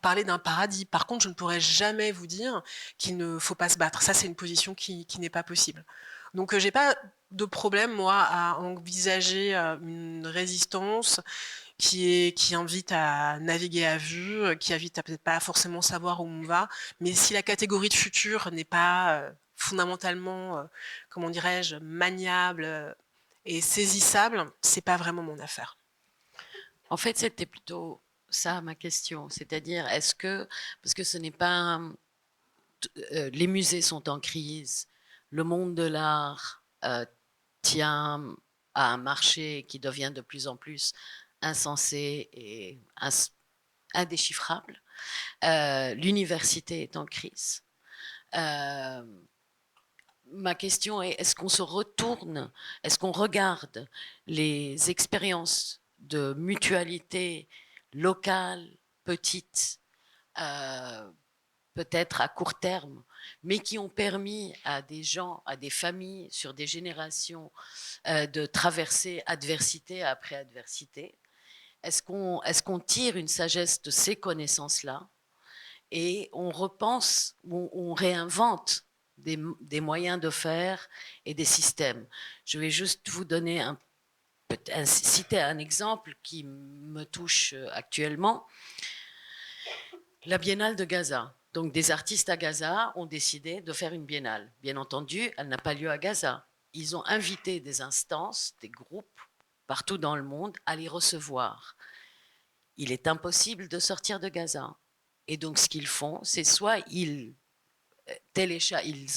parler d'un paradis. Par contre, je ne pourrais jamais vous dire qu'il ne faut pas se battre. Ça, c'est une position qui n'est pas possible. Donc, je n'ai pas de problème, moi, à envisager une résistance qui invite à naviguer à vue, qui invite à peut-être pas forcément savoir où on va. Mais si la catégorie de futur n'est pas fondamentalement, comment dirais-je, maniable et saisissable, c'est pas vraiment mon affaire. En fait, c'était plutôt ça ma question, c'est-à-dire est-ce que, parce que ce n'est pas, les musées sont en crise, le monde de l'art tient à un marché qui devient de plus en plus insensé et indéchiffrable, l'université est en crise. Ma question est, est-ce qu'on se retourne, est-ce qu'on regarde les expériences de mutualité locale, petite, peut-être à court terme, mais qui ont permis à des gens, à des familles, sur des générations, de traverser adversité après adversité. Est-ce qu'on tire une sagesse de ces connaissances-là et on repense, on réinvente des moyens de faire et des systèmes? Je vais juste vous donner citer un exemple qui me touche actuellement. La Biennale de Gaza. Donc des artistes à Gaza ont décidé de faire une biennale. Bien entendu, elle n'a pas lieu à Gaza. Ils ont invité des instances, des groupes partout dans le monde à les recevoir. Il est impossible de sortir de Gaza. Et donc ce qu'ils font, c'est soit ils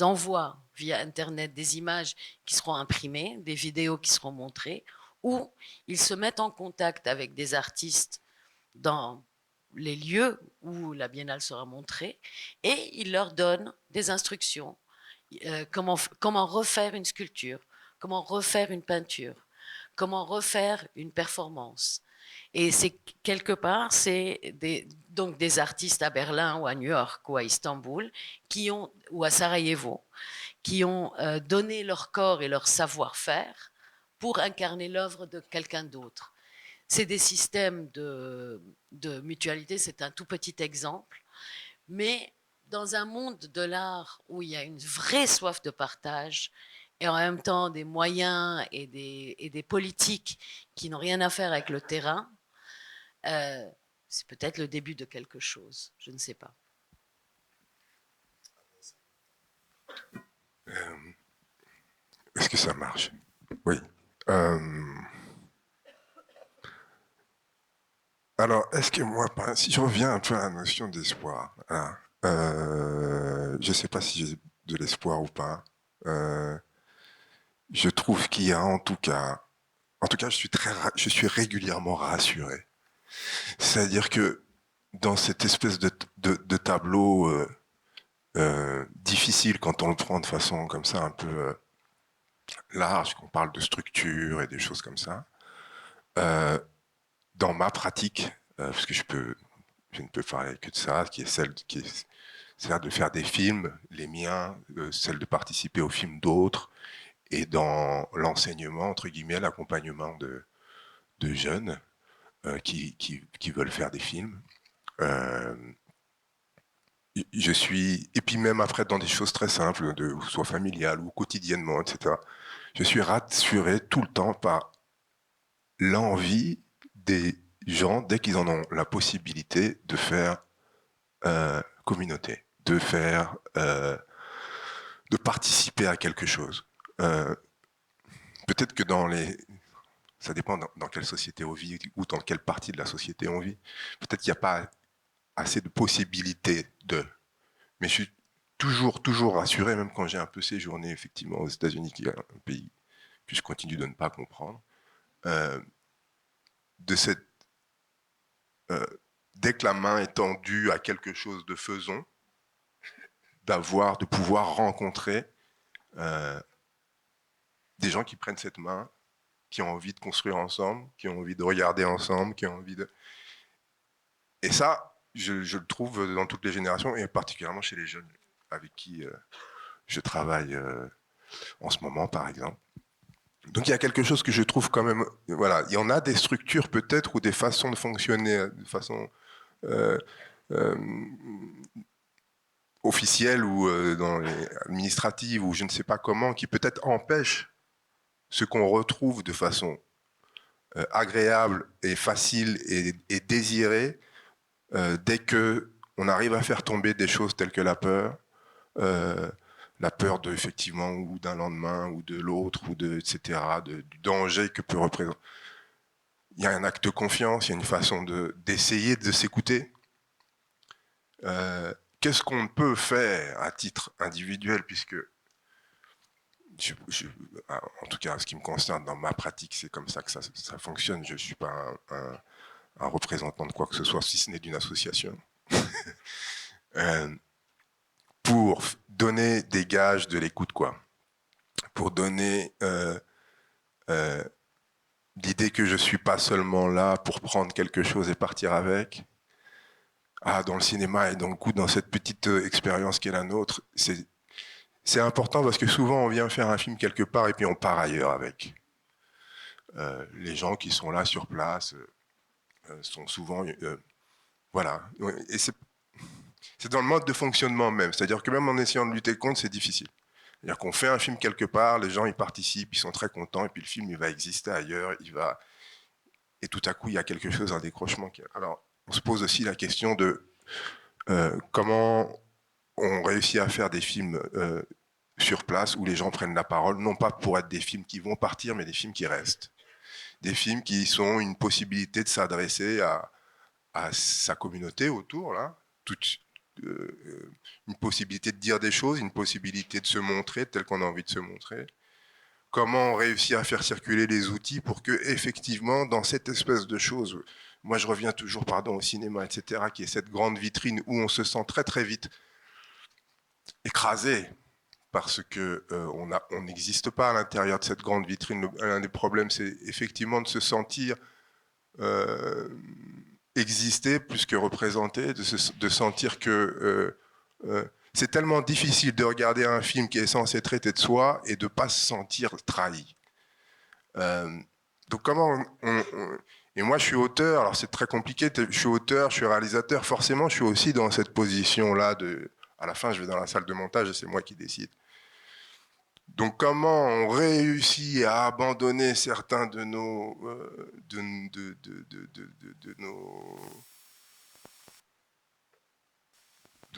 envoient via Internet des images qui seront imprimées, des vidéos qui seront montrées, ou ils se mettent en contact avec des artistes dans les lieux où la biennale sera montrée et ils leur donnent des instructions. Comment refaire une sculpture, comment refaire une peinture, comment refaire une performance. Et c'est quelque part, donc des artistes à Berlin ou à New York ou à Istanbul ou à Sarajevo qui ont donné leur corps et leur savoir-faire pour incarner l'œuvre de quelqu'un d'autre. C'est des systèmes de mutualité, c'est un tout petit exemple, mais dans un monde de l'art où il y a une vraie soif de partage et en même temps des moyens et des politiques qui n'ont rien à faire avec le terrain, c'est peut-être le début de quelque chose, je ne sais pas. Est-ce que ça marche? Oui. Alors, est-ce que moi, si je reviens un peu à la notion d'espoir, hein, je ne sais pas si j'ai de l'espoir ou pas. Je trouve qu'il y a en tout cas, je suis régulièrement rassuré. C'est-à-dire que dans cette espèce de tableau difficile, quand on le prend de façon comme ça un peu large, qu'on parle de structure et des choses comme ça, dans ma pratique, parce que je ne peux parler que de ça, qui est celle de faire des films, les miens, celle de participer aux films d'autres, et dans l'enseignement, entre guillemets, l'accompagnement de jeunes qui veulent faire des films. Et puis même après, dans des choses très simples, soit familiales ou quotidiennement, etc., je suis rassuré tout le temps par l'envie des gens, dès qu'ils en ont la possibilité, de faire communauté, de participer à quelque chose. Peut-être que ça dépend dans quelle société on vit ou dans quelle partie de la société on vit. Peut-être qu'il n'y a pas assez de possibilités mais je suis toujours rassuré, même quand j'ai un peu séjourné effectivement aux États-Unis, qui est un pays que je continue de ne pas comprendre, dès que la main est tendue à quelque chose de faisons, de pouvoir rencontrer des gens qui prennent cette main, qui ont envie de construire ensemble, qui ont envie de regarder ensemble, qui ont envie de... Et ça, je le trouve dans toutes les générations, et particulièrement chez les jeunes avec qui je travaille en ce moment, par exemple. Donc il y a quelque chose que je trouve quand même... Voilà, il y en a des structures peut-être, ou des façons de fonctionner de façon officielle ou administrative, ou je ne sais pas comment, qui peut-être empêchent ce qu'on retrouve de façon agréable et facile et désirée, dès qu'on arrive à faire tomber des choses telles que la peur effectivement, ou d'un lendemain, ou de l'autre, ou etc., du danger que peut représenter. Il y a un acte de confiance, il y a une façon d'essayer de s'écouter. Qu'est-ce qu'on peut faire à titre individuel, puisque en tout cas, ce qui me concerne dans ma pratique, c'est comme ça que ça fonctionne. Je ne suis pas un représentant de quoi que ce soit, si ce n'est d'une association. Pour donner des gages de l'écoute, quoi. Pour donner l'idée que je ne suis pas seulement là pour prendre quelque chose et partir avec. Dans le cinéma et dans cette petite expérience qui est la nôtre, c'est important parce que souvent on vient faire un film quelque part et puis on part ailleurs avec. Les gens qui sont là sur place sont souvent... voilà. Et c'est dans le mode de fonctionnement même. C'est-à-dire que même en essayant de lutter contre, c'est difficile. C'est-à-dire qu'on fait un film quelque part, les gens y participent, ils sont très contents, et puis le film il va exister ailleurs, et tout à coup il y a quelque chose, un décrochement. Alors on se pose aussi la question de comment on réussit à faire des films sur place où les gens prennent la parole, non pas pour être des films qui vont partir, mais des films qui restent. Des films qui sont une possibilité de s'adresser à sa communauté autour, là, une possibilité de dire des choses, une possibilité de se montrer tel qu'on a envie de se montrer. Comment on réussit à faire circuler les outils pour que, effectivement, dans cette espèce de chose, moi je reviens toujours, au cinéma, etc., qui est cette grande vitrine où on se sent très très vite écrasé, parce que on n'existe pas à l'intérieur de cette grande vitrine. L'un des problèmes, c'est effectivement de se sentir exister plus que représenter, de sentir que c'est tellement difficile de regarder un film qui est censé traiter de soi et de ne pas se sentir trahi. Donc comment et moi je suis auteur, alors c'est très compliqué, je suis auteur, je suis réalisateur, forcément je suis aussi dans cette position-là à la fin je vais dans la salle de montage et c'est moi qui décide. Donc comment on réussit à abandonner certains de nos de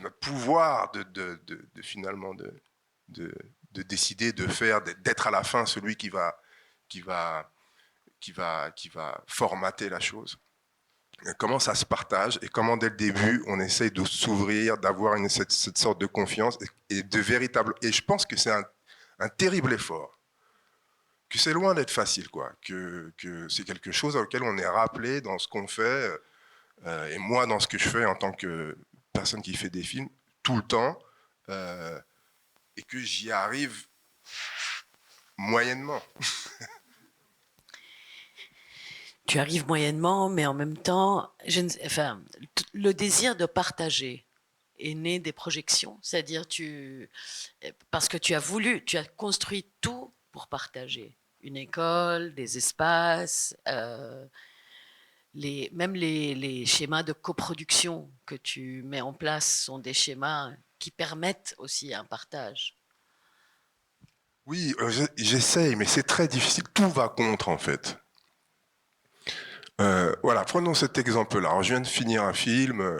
notre pouvoir finalement de décider, de faire, d'être à la fin celui qui va formater la chose. Et comment ça se partage et comment dès le début on essaye de s'ouvrir, d'avoir cette sorte de confiance et de véritable. Et je pense que c'est un terrible effort, que c'est loin d'être facile, quoi, que c'est quelque chose auquel on est rappelé dans ce qu'on fait, et moi dans ce que je fais en tant que personne qui fait des films tout le temps, et que j'y arrive moyennement. Tu arrives moyennement, mais en même temps, le désir de partager est né des projections, c'est-à-dire parce que tu as construit tout pour partager, une école, des espaces, même les schémas de coproduction que tu mets en place sont des schémas qui permettent aussi un partage. Oui, j'essaye, mais c'est très difficile. Tout va contre, en fait. Voilà, prenons cet exemple-là. Alors, je viens de finir un film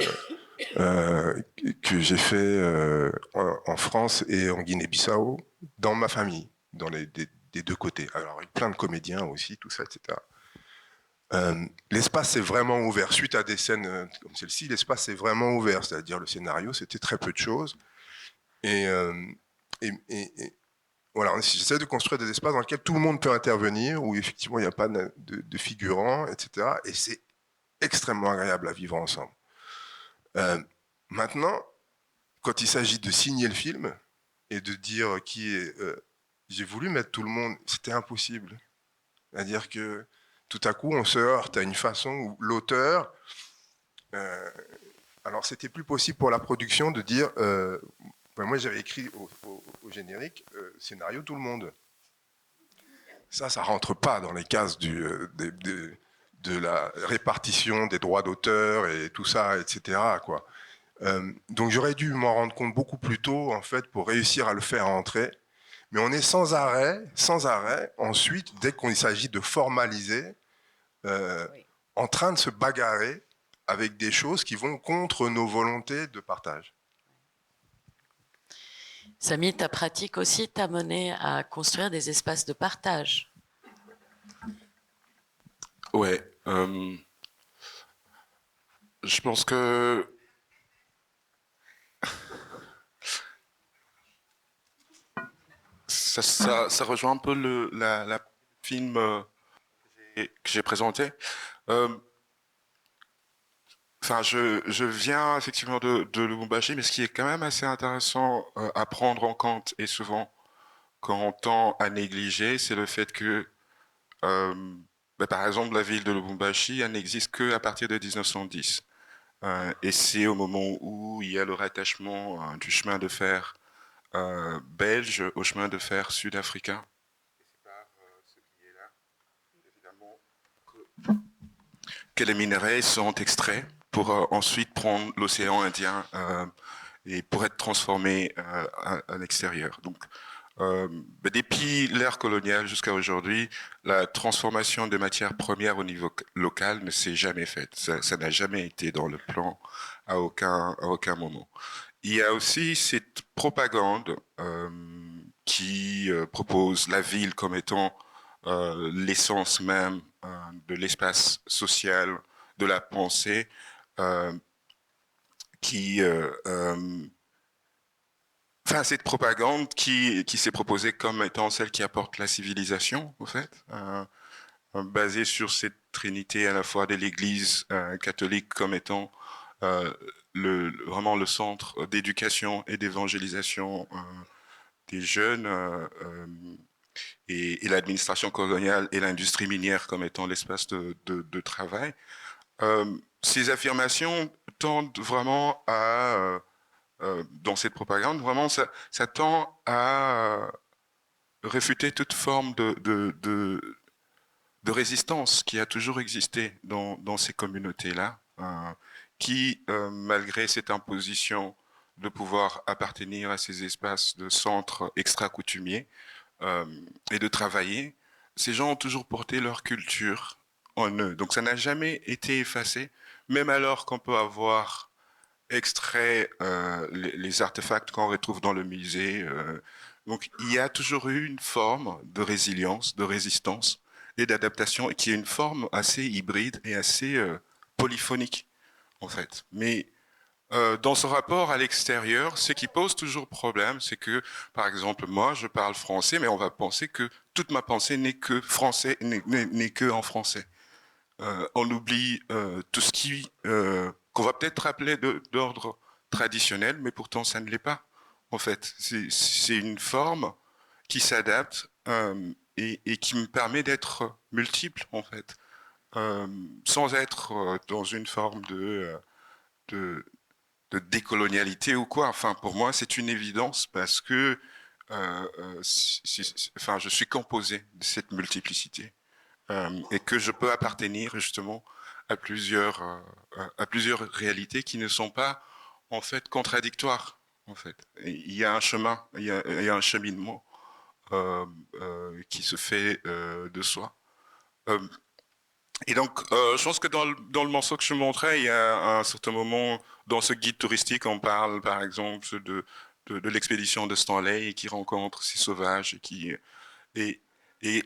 que j'ai fait en France et en Guinée-Bissau, dans ma famille, des deux côtés. Alors, avec plein de comédiens aussi, tout ça, etc. L'espace est vraiment ouvert. Suite à des scènes comme celle-ci, l'espace est vraiment ouvert. C'est-à-dire, le scénario, c'était très peu de choses. Et voilà, j'essaie de construire des espaces dans lesquels tout le monde peut intervenir, où effectivement il n'y a pas de figurants, etc. Et c'est extrêmement agréable à vivre ensemble. Maintenant, quand il s'agit de signer le film et de dire qui est... j'ai voulu mettre tout le monde, c'était impossible. C'est-à-dire que tout à coup, on se heurte à une façon où l'auteur... alors, c'était plus possible pour la production de dire... moi, j'avais écrit au générique scénario tout le monde. Ça rentre pas dans les cases de la répartition des droits d'auteur et tout ça, etc., quoi. Donc, j'aurais dû m'en rendre compte beaucoup plus tôt, en fait, pour réussir à le faire entrer. Mais on est sans arrêt, ensuite, dès qu'il s'agit de formaliser, en train de se bagarrer avec des choses qui vont contre nos volontés de partage. Samy, ta pratique aussi t'a mené à construire des espaces de partage. Ouais. Je pense que ça rejoint un peu la film que j'ai présenté. Enfin, je viens effectivement de Lubumbashi, mais ce qui est quand même assez intéressant à prendre en compte et souvent qu'on tend à négliger, c'est le fait que, par exemple, la ville de Lubumbashi, elle n'existe qu'à partir de 1910. Et c'est au moment où il y a le rattachement du chemin de fer belge au chemin de fer sud-africain. C'est par ce biais-là, évidemment, que les minerais sont extraits pour ensuite prendre l'océan Indien et pour être transformés à l'extérieur. Donc, depuis l'ère coloniale jusqu'à aujourd'hui, la transformation des matières premières au niveau local ne s'est jamais faite. Ça n'a jamais été dans le plan à aucun moment. Il y a aussi cette propagande qui propose la ville comme étant l'essence même de l'espace social, de la pensée, cette propagande qui s'est proposée comme étant celle qui apporte la civilisation, en fait, basée sur cette trinité à la fois de l'Église catholique comme étant vraiment le centre d'éducation et d'évangélisation des jeunes et l'administration coloniale et l'industrie minière comme étant l'espace de travail. Ces affirmations tendent vraiment à, dans cette propagande, vraiment ça tend à réfuter toute forme de résistance qui a toujours existé dans ces communautés-là, qui, malgré cette imposition de pouvoir appartenir à ces espaces de centres extra-coutumiers et de travailler, ces gens ont toujours porté leur culture en eux. Donc ça n'a jamais été effacé, même alors qu'on peut avoir extrait les artefacts qu'on retrouve dans le musée. Donc il y a toujours eu une forme de résilience, de résistance et d'adaptation, qui est une forme assez hybride et assez polyphonique, en fait. Mais dans ce rapport à l'extérieur, ce qui pose toujours problème, c'est que, par exemple, moi, je parle français, mais on va penser que toute ma pensée n'est que français, n'est que en français. On oublie tout ce qui qu'on va peut-être appeler d'ordre traditionnel, mais pourtant ça ne l'est pas. En fait, c'est une forme qui s'adapte et qui me permet d'être multiple, en fait, sans être dans une forme de décolonialité ou quoi. Enfin, pour moi, c'est une évidence parce que je suis composé de cette multiplicité et que je peux appartenir justement à plusieurs réalités qui ne sont pas en fait contradictoires. En fait, il y a un chemin, il y a un cheminement qui se fait de soi. Et donc, je pense que dans le morceau que je montrais, il y a à un certain moment, dans ce guide touristique, on parle par exemple de l'expédition de Stanley qui rencontre ces sauvages et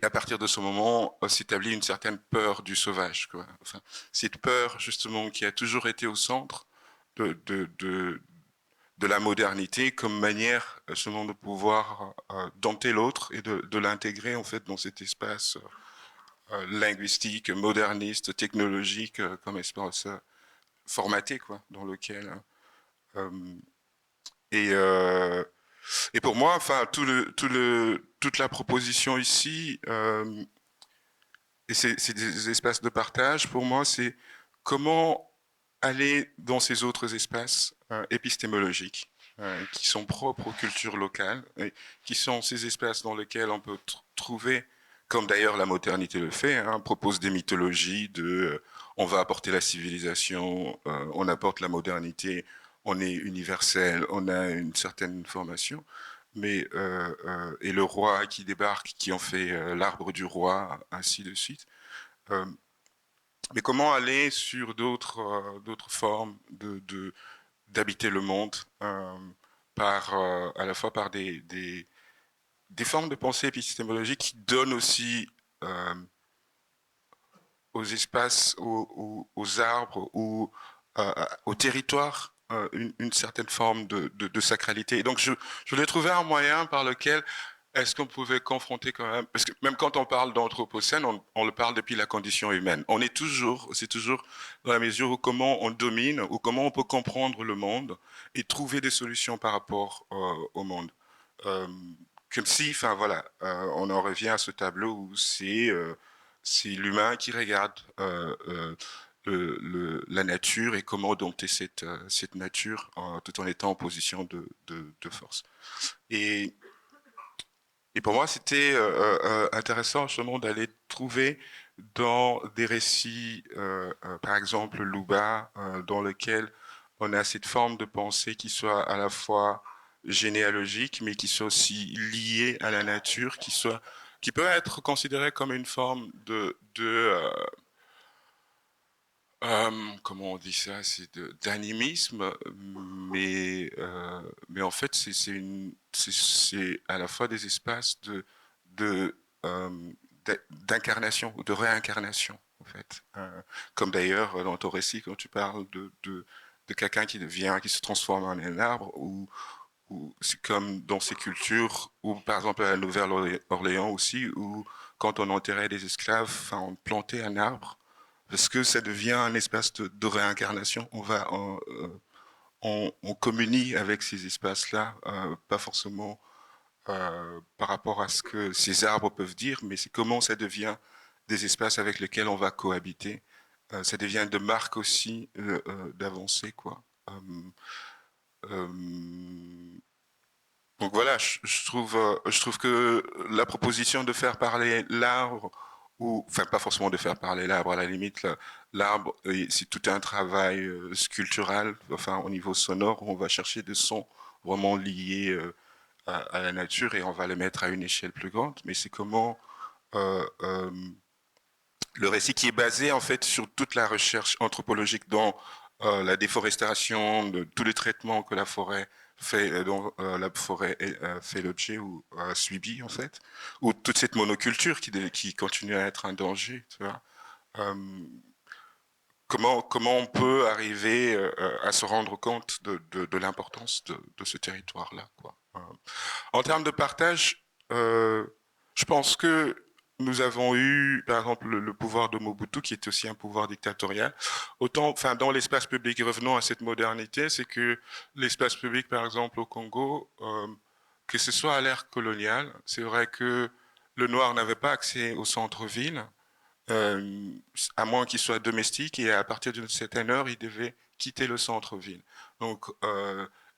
à partir de ce moment s'établit une certaine peur du sauvage, quoi. Enfin, cette peur justement qui a toujours été au centre de la modernité comme manière justement de pouvoir dompter l'autre et de l'intégrer en fait dans cet espace linguistique, moderniste, technologique, comme espace formaté, quoi, dans lequel et pour moi, enfin, toute la proposition ici et c'est des espaces de partage. Pour moi, c'est comment aller dans ces autres espaces épistémologiques qui sont propres aux cultures locales, et qui sont ces espaces dans lesquels on peut trouver, comme d'ailleurs la modernité le fait, propose des mythologies on va apporter la civilisation, on apporte la modernité, on est universel, on a une certaine formation, mais et le roi qui débarque, qui en fait l'arbre du roi, ainsi de suite. Mais comment aller sur d'autres formes d'habiter le monde à la fois par des formes de pensée épistémologique qui donnent aussi aux espaces, aux arbres ou au territoire une certaine forme de sacralité. Et donc je voulais trouver un moyen par lequel est-ce qu'on pouvait confronter quand même, parce que même quand on parle d'anthropocène, on le parle depuis la condition humaine. C'est toujours dans la mesure où comment on domine, ou comment on peut comprendre le monde et trouver des solutions par rapport au monde. Comme si, enfin voilà, on en revient à ce tableau où c'est l'humain qui regarde la nature et comment dompter cette nature tout en étant en position de force. Et pour moi, c'était intéressant justement d'aller trouver dans des récits, par exemple Luba, dans lequel on a cette forme de pensée qui soit à la fois généalogique, mais qui soit aussi liée à la nature, qui peut être considérée comme une forme Comment on dit ça? C'est d'animisme, mais en fait, c'est à la fois des espaces de, d'incarnation, ou de réincarnation, en fait. Comme d'ailleurs dans ton récit, quand tu parles de quelqu'un qui se transforme en un arbre, ou c'est comme dans ces cultures, ou par exemple à la Nouvelle-Orléans aussi, où quand on enterrait des esclaves, enfin, on plantait un arbre, parce que ça devient un espace de réincarnation. On communie avec ces espaces-là, pas forcément par rapport à ce que ces arbres peuvent dire, mais c'est comment ça devient des espaces avec lesquels on va cohabiter. Ça devient de marques aussi d'avancée, quoi. Donc voilà, je trouve que la proposition de faire parler l'arbre, ou enfin pas forcément de faire parler l'arbre, à la limite, l'arbre, c'est tout un travail sculptural, enfin au niveau sonore, où on va chercher des sons vraiment liés à la nature et on va les mettre à une échelle plus grande. Mais c'est comment le récit qui est basé en fait sur toute la recherche anthropologique dans la déforestation, de tous les traitements que la forêt fait, dont la forêt fait l'objet ou a subi en fait, ou toute cette monoculture qui continue à être un danger, tu vois. Comment on peut arriver à se rendre compte de l'importance de ce territoire-là, quoi. En termes de partage, je pense que nous avons eu, par exemple, le pouvoir de Mobutu, qui est aussi un pouvoir dictatorial. Autant, enfin, dans l'espace public, revenons à cette modernité, c'est que l'espace public, par exemple, au Congo, que ce soit à l'ère coloniale, c'est vrai que le noir n'avait pas accès au centre-ville, à moins qu'il soit domestique, et à partir d'une certaine heure, il devait quitter le centre-ville. Donc,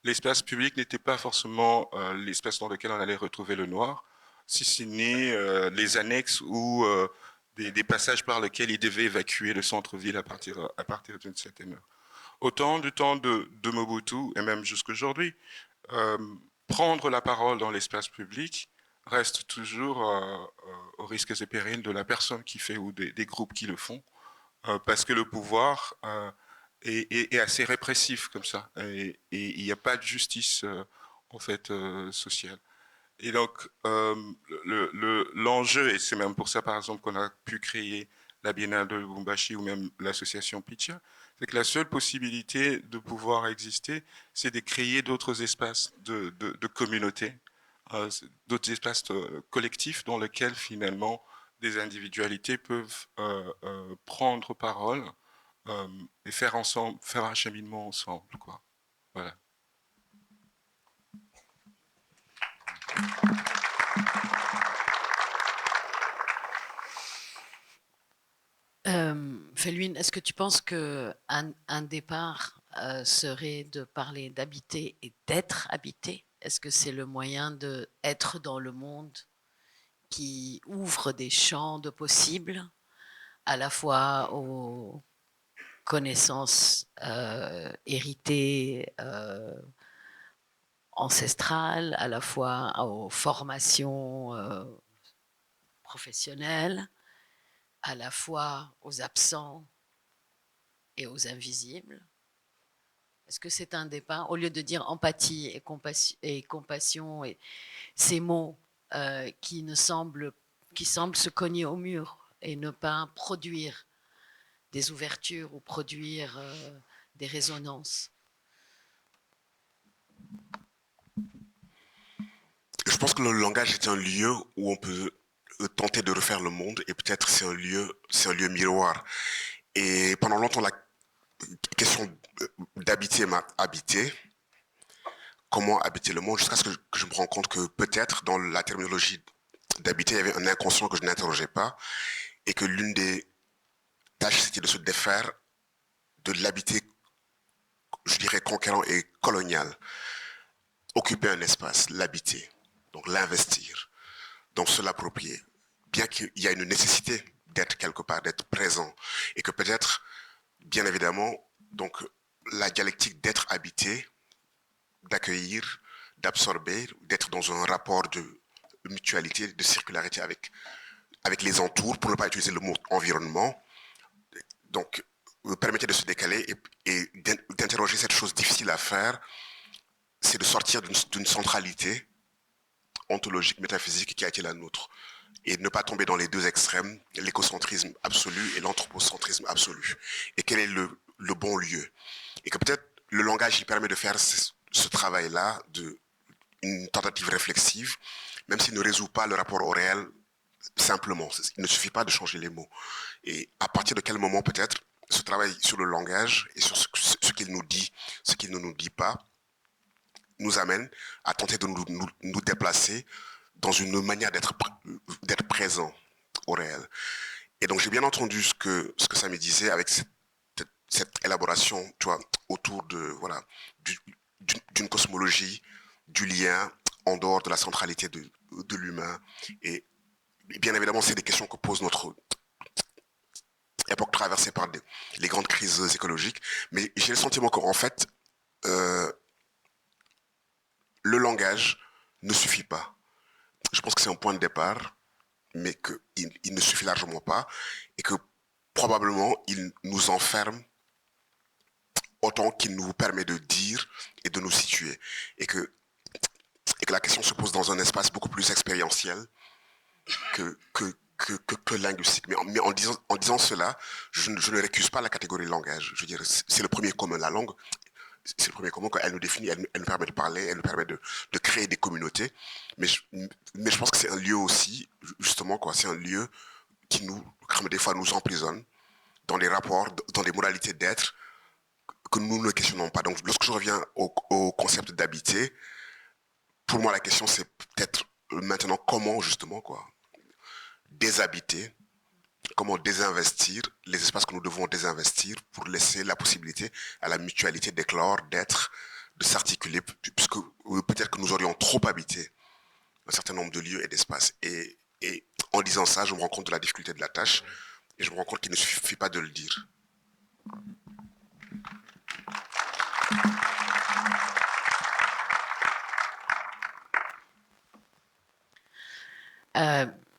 l'espace public n'était pas forcément l'espace dans lequel on allait retrouver le noir, si ce n'est les annexes ou des passages par lesquels il devait évacuer le centre-ville à partir d'une certaine heure. Autant du temps de Mobutu, et même jusqu'aujourd'hui, prendre la parole dans l'espace public reste toujours aux risques et périls de la personne qui fait ou des groupes qui le font, parce que le pouvoir est assez répressif comme ça, et il n'y a pas de justice en fait sociale. Et donc l'enjeu, et c'est même pour ça par exemple qu'on a pu créer la Biennale de Lubumbashi ou même l'association Picha, c'est que la seule possibilité de pouvoir exister, c'est de créer d'autres espaces de communauté, d'autres espaces collectifs dans lesquels finalement des individualités peuvent prendre parole et faire un cheminement ensemble, quoi. Voilà. Felwine, est-ce que tu penses qu'un départ serait de parler d'habiter et d'être habité? Est-ce que c'est le moyen d'être dans le monde qui ouvre des champs de possibles, à la fois aux connaissances héritées, ancestrales, à la fois aux formations professionnelles, à la fois aux absents et aux invisibles? Est-ce que c'est un départ, au lieu de dire empathie et compassion et ces mots qui semblent se cogner au mur et ne pas produire des ouvertures ou produire des résonances? Je pense que le langage est un lieu où on peut tenter de refaire le monde, et peut-être c'est un lieu miroir. Et pendant longtemps, la question d'habiter m'a habité. Comment habiter le monde, jusqu'à ce que je me rende compte que peut-être dans la terminologie d'habiter, il y avait un inconscient que je n'interrogeais pas, et que l'une des tâches, c'était de se défaire de l'habiter, je dirais, conquérant et colonial. Occuper un espace, l'habiter, donc l'investir, donc se l'approprier. Bien qu'il y a une nécessité d'être quelque part, d'être présent, et que peut-être, bien évidemment, donc la dialectique d'être habité, d'accueillir, d'absorber, d'être dans un rapport de mutualité, de circularité avec les entours, pour ne pas utiliser le mot environnement. Donc, permettait de se décaler et d'interroger cette chose difficile à faire, c'est de sortir d'une centralité ontologique, métaphysique qui a été la nôtre, et ne pas tomber dans les deux extrêmes, l'écocentrisme absolu et l'anthropocentrisme absolu. Et quel est le bon lieu? Et que peut-être le langage, il permet de faire ce travail-là, une tentative réflexive, même s'il ne résout pas le rapport au réel simplement. Il ne suffit pas de changer les mots. Et à partir de quel moment, peut-être, ce travail sur le langage et sur ce qu'il nous dit, ce qu'il ne nous dit pas, nous amène à tenter de nous déplacer dans une manière d'être présent au réel. Et donc, j'ai bien entendu ce que Samy disait avec cette élaboration, tu vois, autour d'une cosmologie, du lien en dehors de la centralité de l'humain. Et bien évidemment, c'est des questions que pose notre époque traversée par les grandes crises écologiques. Mais j'ai le sentiment qu'en fait, le langage ne suffit pas. Je pense que c'est un point de départ, mais qu'il ne suffit largement pas, et que probablement il nous enferme autant qu'il nous permet de dire et de nous situer. Et que la question se pose dans un espace beaucoup plus expérientiel que linguistique. Mais en disant cela, je ne récuse pas la catégorie langage. Je veux dire, c'est le premier commun, la langue. C'est le premier commun, elle nous définit, elle nous permet de parler, elle nous permet de créer des communautés. Mais je pense que c'est un lieu aussi, justement, c'est un lieu qui des fois, nous emprisonne dans des rapports, dans des modalités d'être que nous ne questionnons pas. Donc, lorsque je reviens au concept d'habiter, pour moi, la question, c'est peut-être maintenant comment, justement, déshabiter, comment désinvestir les espaces que nous devons désinvestir pour laisser la possibilité à la mutualité d'éclore, d'être, de s'articuler, puisque peut-être que nous aurions trop habité un certain nombre de lieux et d'espaces. Et en disant ça, je me rends compte de la difficulté de la tâche et je me rends compte qu'il ne suffit pas de le dire.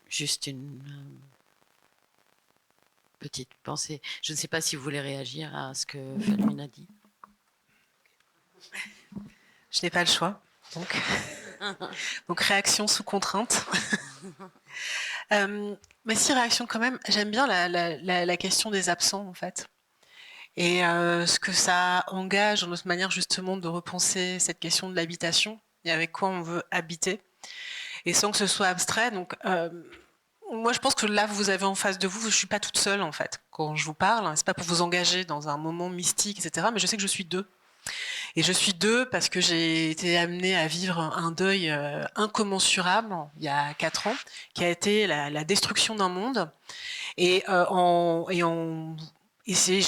Juste une petite pensée. Je ne sais pas si vous voulez réagir à ce que Felwine a dit. Je n'ai pas le choix, donc réaction sous contrainte. Mais si, réaction quand même. J'aime bien la question des absents, en fait. Et ce que ça engage dans notre manière justement de repenser cette question de l'habitation et avec quoi on veut habiter. Et sans que ce soit abstrait. Donc, moi, je pense que là, vous avez en face de vous, je ne suis pas toute seule, en fait. Quand je vous parle, c'est pas pour vous engager dans un moment mystique, etc. Mais je sais que je suis deux. Et je suis deux parce que j'ai été amenée à vivre un deuil incommensurable il y a 4 ans, qui a été la destruction d'un monde. Et je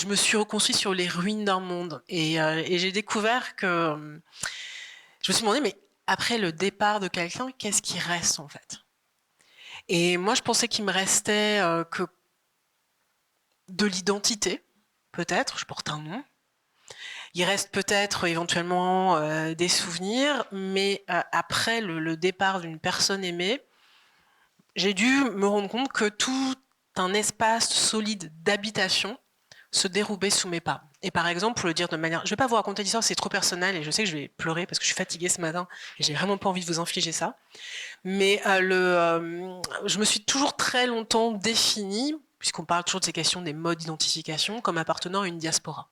me suis reconstruite sur les ruines d'un monde. Et j'ai découvert que... Je me suis demandé, mais après le départ de quelqu'un, qu'est-ce qui reste, en fait? Et moi, je pensais qu'il me restait que de l'identité, peut-être, je porte un nom. Il reste peut-être éventuellement des souvenirs, mais après le départ d'une personne aimée, j'ai dû me rendre compte que tout un espace solide d'habitation se déroulait sous mes pas. Et par exemple, pour le dire de manière... Je ne vais pas vous raconter l'histoire, c'est trop personnel et je sais que je vais pleurer parce que je suis fatiguée ce matin et j'ai vraiment pas envie de vous infliger ça. Mais je me suis toujours très longtemps définie, puisqu'on parle toujours de ces questions des modes d'identification, comme appartenant à une diaspora.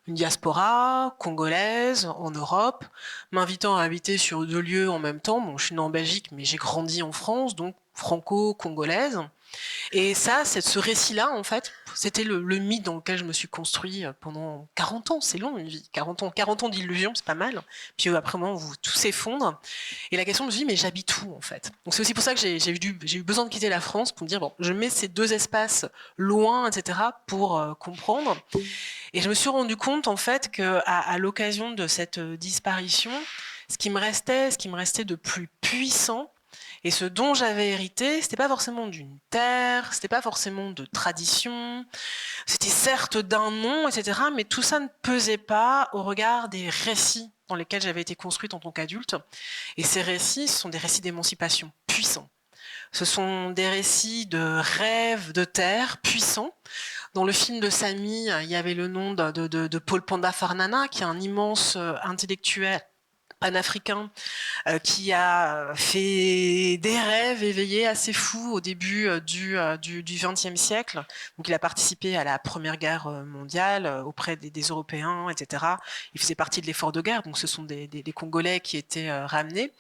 Une diaspora congolaise en Europe, m'invitant à habiter sur 2 lieux en même temps. Bon, je suis née en Belgique, mais j'ai grandi en France, donc franco-congolaise. Et ça, ce récit-là, en fait, c'était le mythe dans lequel je me suis construit pendant 40 ans. C'est long, une vie. 40 ans d'illusion, c'est pas mal. Puis après, tout s'effondre. Et la question, je me suis dit, mais j'habite où, en fait? Donc c'est aussi pour ça que j'ai eu besoin de quitter la France pour me dire, bon, je mets ces 2 espaces loin, etc., pour comprendre. Et je me suis rendu compte, en fait, qu'à l'occasion de cette disparition, ce qui me restait de plus puissant, et ce dont j'avais hérité, c'était pas forcément d'une terre, c'était pas forcément de tradition, c'était certes d'un nom, etc., mais tout ça ne pesait pas au regard des récits dans lesquels j'avais été construite en tant qu'adulte. Et ces récits, ce sont des récits d'émancipation puissants. Ce sont des récits de rêves de terre puissants, Dans le film de Samy, il y avait le nom de Paul Panda Farnana, qui est un immense intellectuel panafricain qui a fait des rêves éveillés assez fous au début du XXe siècle. Donc il a participé à la Première Guerre mondiale auprès des Européens, etc. Il faisait partie de l'effort de guerre, donc ce sont des Congolais qui étaient ramenés.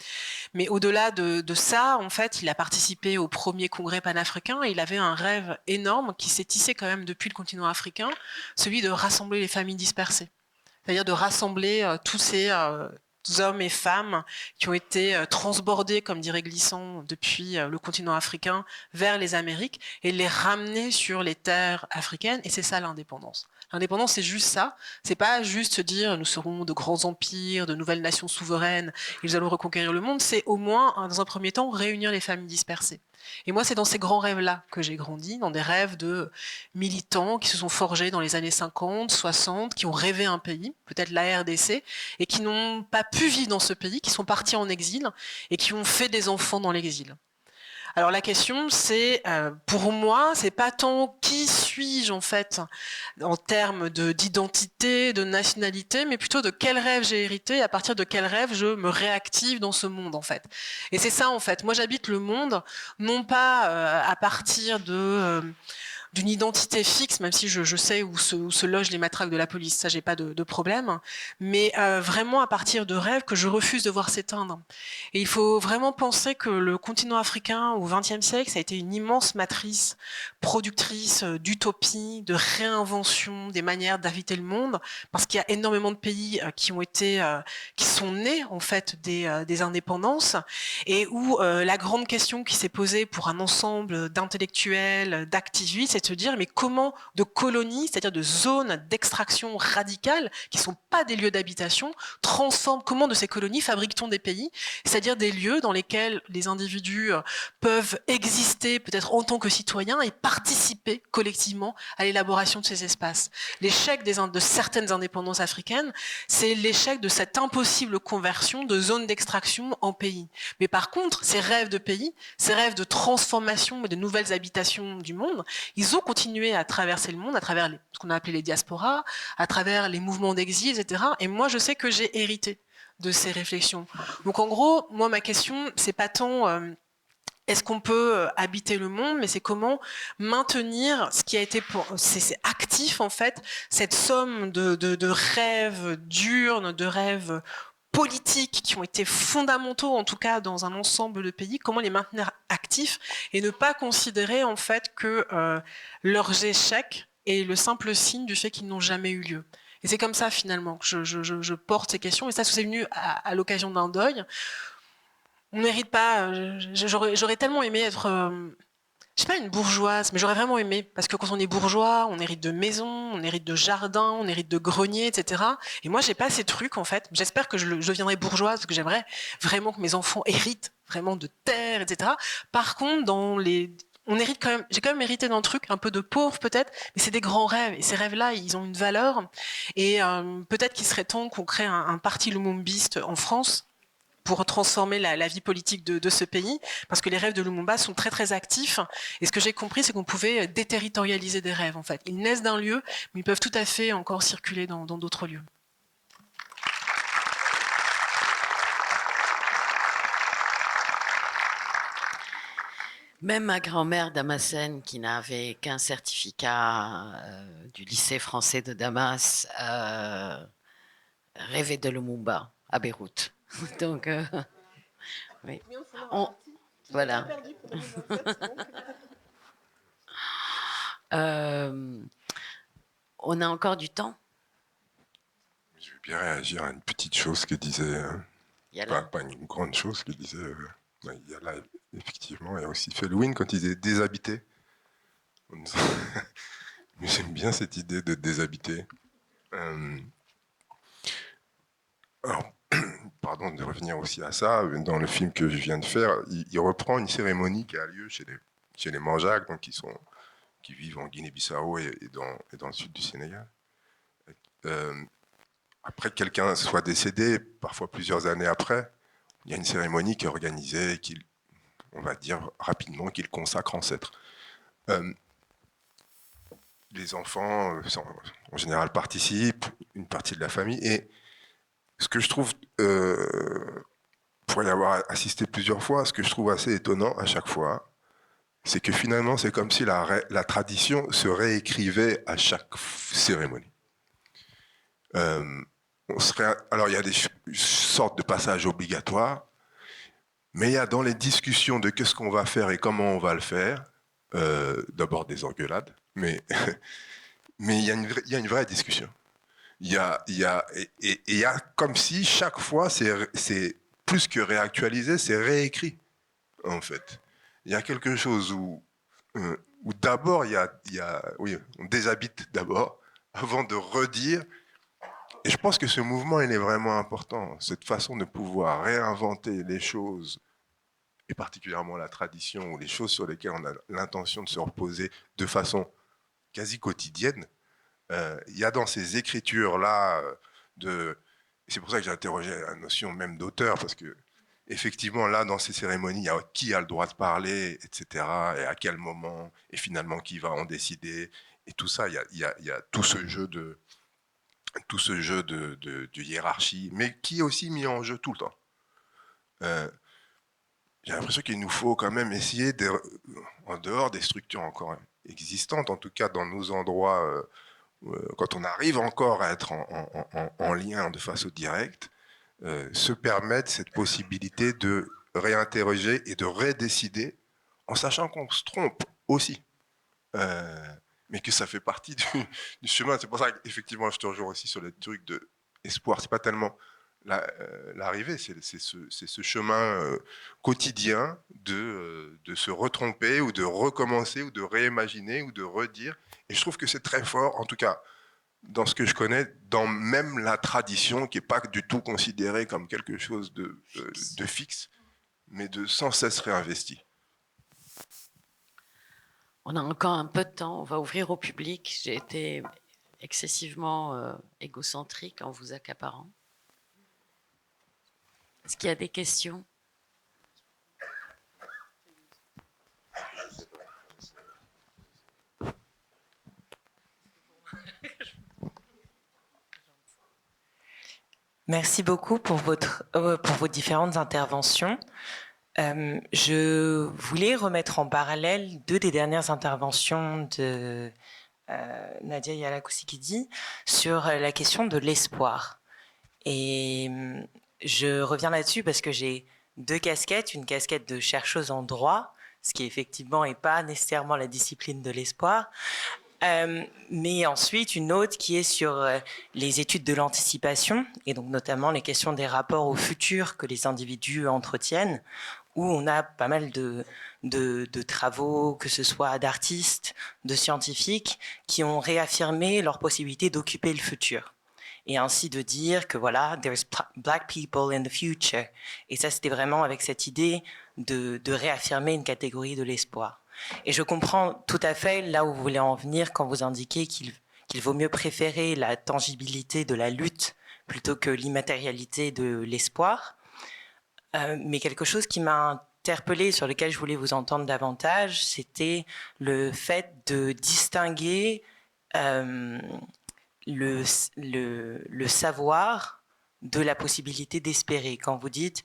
Mais au-delà de ça, en fait, il a participé au premier congrès panafricain et il avait un rêve énorme qui s'est tissé quand même depuis le continent africain, celui de rassembler les familles dispersées. C'est-à-dire de rassembler tous ces hommes et femmes qui ont été transbordés, comme dirait Glissant, depuis le continent africain vers les Amériques et les ramener sur les terres africaines. Et c'est ça l'indépendance. L'indépendance, c'est juste ça. C'est pas juste se dire nous serons de grands empires, de nouvelles nations souveraines, et nous allons reconquérir le monde. C'est au moins, dans un premier temps, réunir les familles dispersées. Et moi, c'est dans ces grands rêves-là que j'ai grandi, dans des rêves de militants qui se sont forgés dans les années 50, 60, qui ont rêvé un pays, peut-être la RDC, et qui n'ont pas pu vivre dans ce pays, qui sont partis en exil et qui ont fait des enfants dans l'exil. Alors la question, c'est, pour moi, c'est pas tant qui suis-je en fait, en termes d'identité, de nationalité, mais plutôt de quel rêve j'ai hérité et à partir de quel rêve je me réactive dans ce monde en fait. Et c'est ça en fait. Moi j'habite le monde, non pas à partir d'une identité fixe, même si je sais où se logent les matraques de la police, ça j'ai pas de problème, mais vraiment à partir de rêves que je refuse de voir s'éteindre. Et il faut vraiment penser que le continent africain au XXe siècle, ça a été une immense matrice productrice d'utopie, de réinvention des manières d'inviter le monde, parce qu'il y a énormément de pays qui sont nés en fait des indépendances, et où la grande question qui s'est posée pour un ensemble d'intellectuels, d'activistes, c'est de se dire mais comment de colonies, c'est-à-dire de zones d'extraction radicale qui sont pas des lieux d'habitation, transforment, comment de ces colonies fabrique-t-on des pays, c'est-à-dire des lieux dans lesquels les individus peuvent exister peut-être en tant que citoyens et participer collectivement à l'élaboration de ces espaces. L'échec de certaines indépendances africaines, c'est l'échec de cette impossible conversion de zones d'extraction en pays. Mais par contre, ces rêves de pays, ces rêves de transformation et de nouvelles habitations du monde, ils ont continué à traverser le monde, à travers ce qu'on a appelé les diasporas, à travers les mouvements d'exil, etc. Et moi, je sais que j'ai hérité de ces réflexions. Donc en gros, moi, ma question, c'est pas tant est-ce qu'on peut habiter le monde, mais c'est comment maintenir ce qui a été c'est actif en fait, cette somme de rêves d'urnes, de rêves politiques qui ont été fondamentaux en tout cas dans un ensemble de pays, comment les maintenir actifs et ne pas considérer en fait que leurs échecs est le simple signe du fait qu'ils n'ont jamais eu lieu. Et c'est comme ça finalement que je porte ces questions, et ça c'est venu à l'occasion d'un deuil. On ne mérite pas, j'aurais tellement aimé être, je sais pas une bourgeoise, mais j'aurais vraiment aimé, parce que quand on est bourgeois, on hérite de maisons, on hérite de jardins, on hérite de greniers, etc. Et moi, j'ai pas ces trucs en fait. J'espère que je deviendrai bourgeoise, parce que j'aimerais vraiment que mes enfants héritent vraiment de terre, etc. Par contre, on hérite quand même, j'ai quand même hérité d'un truc un peu de pauvre peut-être, mais c'est des grands rêves, et ces rêves-là, ils ont une valeur, et peut-être qu'il serait temps qu'on crée un parti lumumbiste en France, pour transformer la vie politique de ce pays, parce que les rêves de Lumumba sont très très actifs, et ce que j'ai compris, c'est qu'on pouvait déterritorialiser des rêves en fait. Ils naissent d'un lieu, mais ils peuvent tout à fait encore circuler dans d'autres lieux. Même ma grand-mère Damascène, qui n'avait qu'un certificat du lycée français de Damas, rêvait de Lumumba à Beyrouth. Donc, oui. Voilà. On a encore du temps. Je vais bien réagir à une petite chose que disait, pas une grande chose que disait, il y a là, effectivement, il y a aussi Felwine quand il disait déshabité. J'aime bien cette idée de déshabiter. Alors, pardon de revenir aussi à ça, dans le film que je viens de faire, il reprend une cérémonie qui a lieu chez les Manjaak, donc qui vivent en Guinée-Bissau et dans le sud du Sénégal. Après que quelqu'un soit décédé, parfois plusieurs années après, il y a une cérémonie qui est organisée, on va dire rapidement, qu'il consacre ancêtre. les enfants, en général, participent, une partie de la famille. Et ce que je trouve, pour y avoir assisté plusieurs fois, ce que je trouve assez étonnant à chaque fois, c'est que finalement, c'est comme si la tradition se réécrivait à chaque cérémonie. Alors, il y a des sortes de passages obligatoires, mais il y a dans les discussions de qu'est-ce qu'on va faire et comment on va le faire, d'abord des engueulades, mais il y a une vraie discussion. Il y a comme si chaque fois, c'est plus que réactualisé, c'est réécrit, en fait. Il y a quelque chose où d'abord, oui, on déshabite d'abord, avant de redire. Et je pense que ce mouvement, il est vraiment important. Cette façon de pouvoir réinventer les choses, et particulièrement la tradition, ou les choses sur lesquelles on a l'intention de se reposer de façon quasi quotidienne. Il y a dans ces écritures-là, c'est pour ça que j'ai interrogé la notion même d'auteur, parce que effectivement, là, dans ces cérémonies, il y a qui a le droit de parler, etc., et à quel moment, et finalement, qui va en décider, et tout ça, il y a tout ce jeu de hiérarchie, mais qui est aussi mis en jeu tout le temps. J'ai l'impression qu'il nous faut quand même essayer, en dehors des structures encore existantes, en tout cas dans nos endroits, quand on arrive encore à être en lien de façon directe, se permettre cette possibilité de réinterroger et de redécider, en sachant qu'on se trompe aussi. Mais que ça fait partie du chemin. C'est pour ça qu'effectivement, je te rejoins aussi sur le truc de espoir. C'est pas tellement l'arrivée, c'est ce chemin quotidien de se retromper ou de recommencer ou de réimaginer ou de redire. Et je trouve que c'est très fort, en tout cas, dans ce que je connais, dans même la tradition, qui n'est pas du tout considérée comme quelque chose de fixe, mais de sans cesse réinvesti. On a encore un peu de temps, on va ouvrir au public. J'ai été excessivement égocentrique en vous accaparant. Est-ce qu'il y a des questions ? Merci beaucoup pour vos différentes interventions. Je voulais remettre en parallèle deux des dernières interventions de Nadia Yalakousikidi sur la question de l'espoir. Et je reviens là-dessus parce que j'ai deux casquettes, une casquette de chercheuse en droit, ce qui effectivement n'est pas nécessairement la discipline de l'espoir, mais ensuite une autre qui est sur les études de l'anticipation, et donc notamment les questions des rapports au futur que les individus entretiennent, où on a pas mal de travaux, que ce soit d'artistes, de scientifiques, qui ont réaffirmé leur possibilité d'occuper le futur. Et ainsi de dire que voilà, there's black people in the future. Et ça, c'était vraiment avec cette idée de réaffirmer une catégorie de l'espoir. Et je comprends tout à fait là où vous voulez en venir quand vous indiquez qu'il vaut mieux préférer la tangibilité de la lutte plutôt que l'immatérialité de l'espoir. Mais quelque chose qui m'a interpellée, sur lequel je voulais vous entendre davantage, c'était le fait de distinguer le savoir de la possibilité d'espérer. Quand vous dites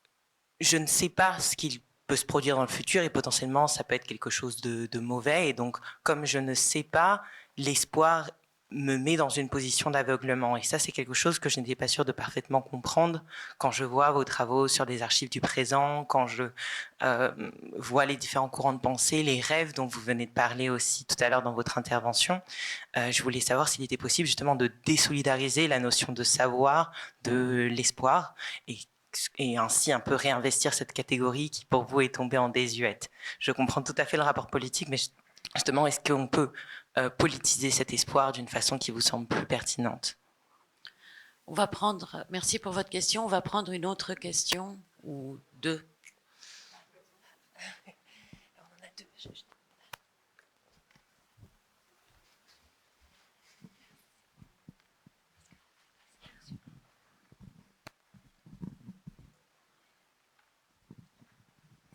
« je ne sais pas ce qu'il peut se produire dans le futur » et potentiellement ça peut être quelque chose de mauvais, et donc comme je ne sais pas, l'espoir me met dans une position d'aveuglement. Et ça, c'est quelque chose que je n'étais pas sûre de parfaitement comprendre quand je vois vos travaux sur les archives du présent, quand je vois les différents courants de pensée, les rêves dont vous venez de parler aussi tout à l'heure dans votre intervention. Je voulais savoir s'il était possible justement de désolidariser la notion de savoir de l'espoir et ainsi un peu réinvestir cette catégorie qui pour vous est tombée en désuète. Je comprends tout à fait le rapport politique, mais justement, est-ce qu'on peut politiser cet espoir d'une façon qui vous semble plus pertinente? On va prendre, merci pour votre question, on va prendre une autre question ou deux. On en a deux.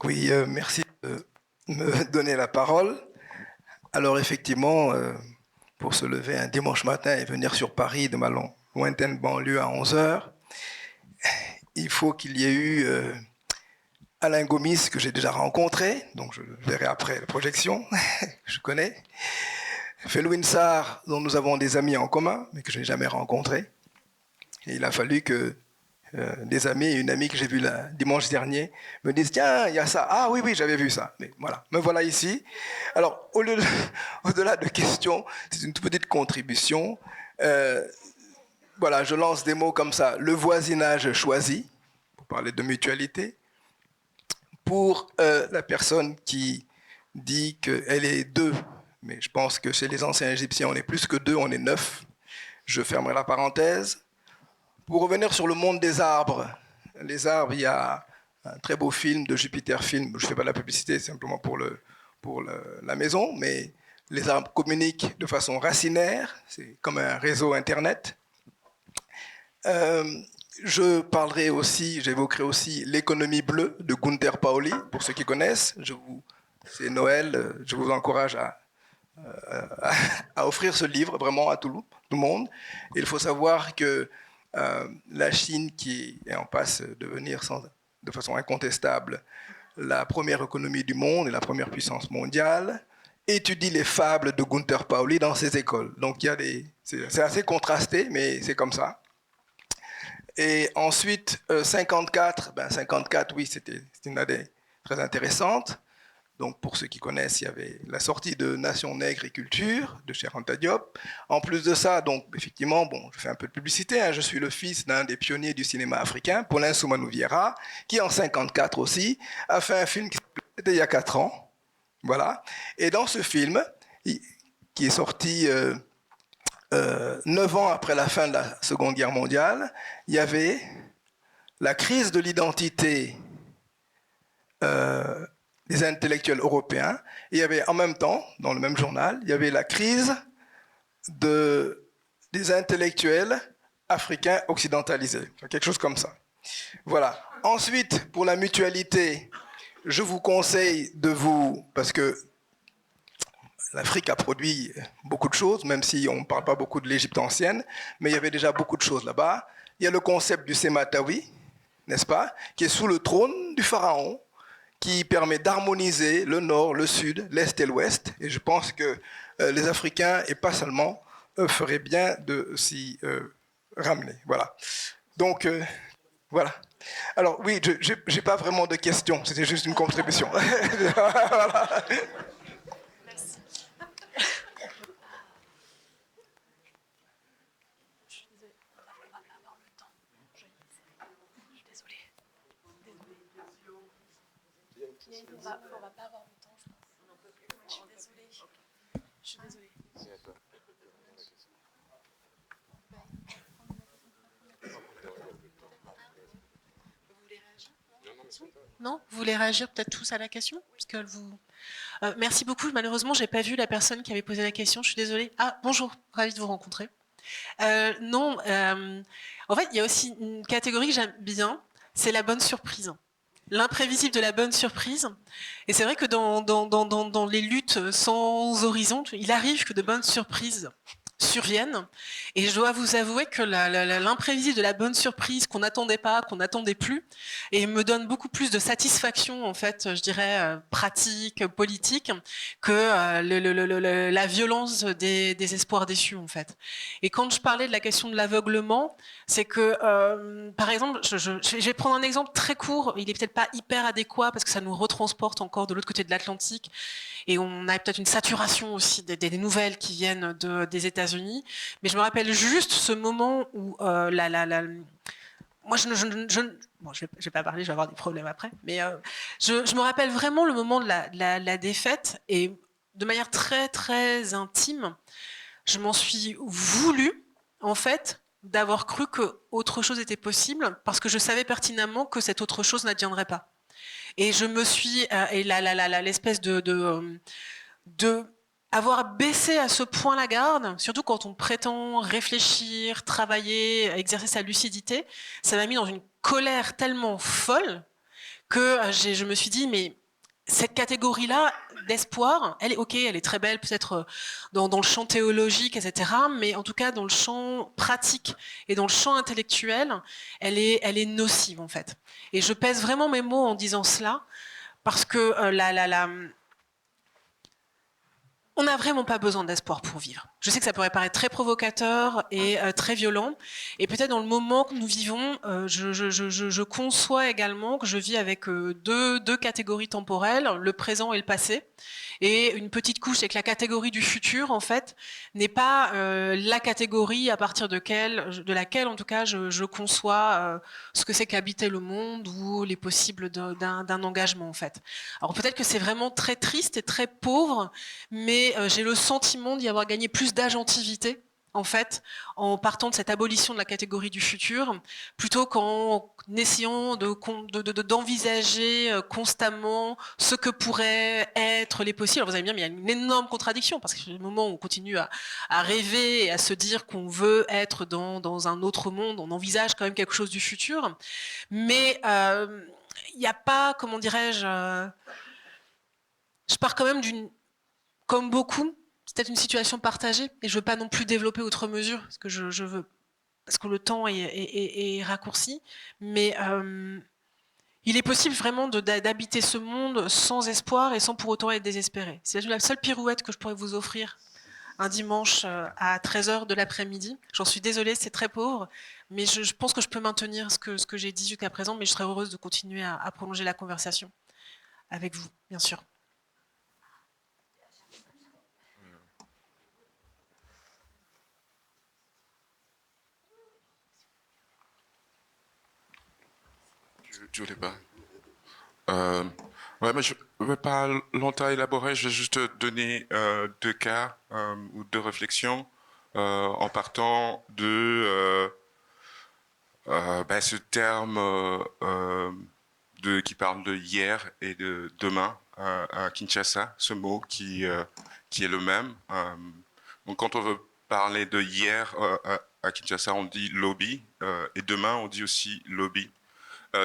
Oui, merci de me donner la parole. Alors effectivement, pour se lever un dimanche matin et venir sur Paris de ma lointaine banlieue à 11h. Il faut qu'il y ait eu Alain Gomis, que j'ai déjà rencontré, donc je le verrai après la projection, je connais. Felwine Sarr, dont nous avons des amis en commun, mais que je n'ai jamais rencontré. Et il a fallu que des amis et une amie que j'ai vue dimanche dernier me disent « Tiens, il y a ça. Ah oui, oui, j'avais vu ça. » Mais voilà, me voilà ici. Alors, au-delà de questions, c'est une toute petite contribution. Voilà, je lance des mots comme ça. Le voisinage choisi, pour parler de mutualité. Pour la personne qui dit qu'elle est deux, mais je pense que chez les anciens Égyptiens, on est plus que deux, on est 9. Je fermerai la parenthèse. Pour revenir sur le monde des arbres, les arbres, il y a un très beau film de Jupiter Film, je ne fais pas de la publicité, simplement pour la maison, mais les arbres communiquent de façon racinaire, c'est comme un réseau Internet. J'évoquerai aussi l'économie bleue de Gunther Pauli, pour ceux qui connaissent. C'est Noël, je vous encourage à offrir ce livre vraiment à tout le monde. Et il faut savoir que la Chine, qui est en passe de devenir de façon incontestable la première économie du monde et la première puissance mondiale, étudie les fables de Gunther Pauli dans ses écoles. Donc c'est assez contrasté, mais c'est comme ça. Et ensuite, 54, oui, c'était une année très intéressante. Donc, pour ceux qui connaissent, il y avait la sortie de Nation Nègre et Culture de Cheikh Anta Diop. En plus de ça, donc, effectivement, je fais un peu de publicité, hein, je suis le fils d'un des pionniers du cinéma africain, Paulin Soumanou Vieira, qui en 54 aussi a fait un film qui était il y a 4 ans. Voilà. Et dans ce film, qui est sorti 9 ans après la fin de la Seconde Guerre mondiale, il y avait la crise de l'identité des intellectuels européens, et il y avait en même temps, dans le même journal, il y avait la crise des intellectuels africains occidentalisés, quelque chose comme ça. Voilà. Ensuite, pour la mutualité, je vous conseille parce que l'Afrique a produit beaucoup de choses, même si on ne parle pas beaucoup de l'Égypte ancienne, mais il y avait déjà beaucoup de choses là-bas. Il y a le concept du Sematawi, n'est-ce pas, qui est sous le trône du pharaon, qui permet d'harmoniser le nord, le sud, l'est et l'ouest. Et je pense que les Africains, et pas seulement, feraient bien de s'y ramener. Voilà. Donc, voilà. Alors oui, je n'ai pas vraiment de questions, c'était juste une contribution. Voilà. Merci. On va pas avoir le temps, je pense. Je suis désolée. Non, vous voulez réagir peut-être tous à la question parce que merci beaucoup. Malheureusement, j'ai pas vu la personne qui avait posé la question. Je suis désolée. Ah, bonjour, ravie de vous rencontrer. En fait, il y a aussi une catégorie que j'aime bien, c'est la bonne surprise. L'imprévisible de la bonne surprise. Et c'est vrai que dans les luttes sans horizon, il arrive que de bonnes surprises surviennent. Et je dois vous avouer que l'imprévisible de la bonne surprise qu'on n'attendait pas, qu'on n'attendait plus, et me donne beaucoup plus de satisfaction, en fait, je dirais, pratique, politique, que la violence des espoirs déçus, en fait. Et quand je parlais de la question de l'aveuglement, c'est que, par exemple, je vais prendre un exemple très court, il est peut-être pas hyper adéquat parce que ça nous retransporte encore de l'autre côté de l'Atlantique, et on a peut-être une saturation aussi des nouvelles qui viennent des États-Unis. Mais je me rappelle juste ce moment où moi, je vais pas parler, je vais avoir des problèmes après. Mais je me rappelle vraiment le moment de la défaite, et de manière très très intime, je m'en suis voulu en fait d'avoir cru que autre chose était possible, parce que je savais pertinemment que cette autre chose n'adviendrait pas. Et je me suis l'espèce de avoir baissé à ce point la garde, surtout quand on prétend réfléchir, travailler, exercer sa lucidité, ça m'a mis dans une colère tellement folle que je me suis dit, mais cette catégorie-là d'espoir, elle est ok, elle est très belle peut-être dans le champ théologique, etc. Mais en tout cas dans le champ pratique et dans le champ intellectuel, elle est nocive en fait. Et je pèse vraiment mes mots en disant cela parce que on n'a vraiment pas besoin d'espoir pour vivre. Je sais que ça pourrait paraître très provocateur et très violent. Et peut-être dans le moment que nous vivons, je conçois également que je vis avec deux catégories temporelles, le présent et le passé. Et une petite couche, c'est que la catégorie du futur, en fait, n'est pas la catégorie à partir de laquelle, en tout cas, je conçois ce que c'est qu'habiter le monde ou les possibles d'un engagement, en fait. Alors peut-être que c'est vraiment très triste et très pauvre, mais j'ai le sentiment d'y avoir gagné plus d'agentivité, en fait, en partant de cette abolition de la catégorie du futur, plutôt qu'en essayant d'envisager constamment ce que pourraient être les possibles. Alors vous allez bien, mais il y a une énorme contradiction, parce que le moment où on continue à rêver et à se dire qu'on veut être dans un autre monde, on envisage quand même quelque chose du futur, mais il n'y a pas, comment dirais-je, je pars quand même comme beaucoup, c'est peut-être une situation partagée, et je veux pas non plus développer outre mesure, parce que je veux, parce que le temps est raccourci, mais il est possible vraiment d'habiter ce monde sans espoir et sans pour autant être désespéré. C'est la seule pirouette que je pourrais vous offrir un dimanche à 13h de l'après-midi. J'en suis désolée, c'est très pauvre, mais je pense que je peux maintenir ce que j'ai dit jusqu'à présent, mais je serais heureuse de continuer à prolonger la conversation avec vous, bien sûr. Je voulais pas. Ouais, mais je ne vais pas longtemps élaborer, je vais juste donner deux cas ou deux réflexions en partant de ce terme qui parle de hier et de demain à Kinshasa, ce mot qui est le même. Donc quand on veut parler de hier à Kinshasa, on dit lobby, et demain on dit aussi lobby.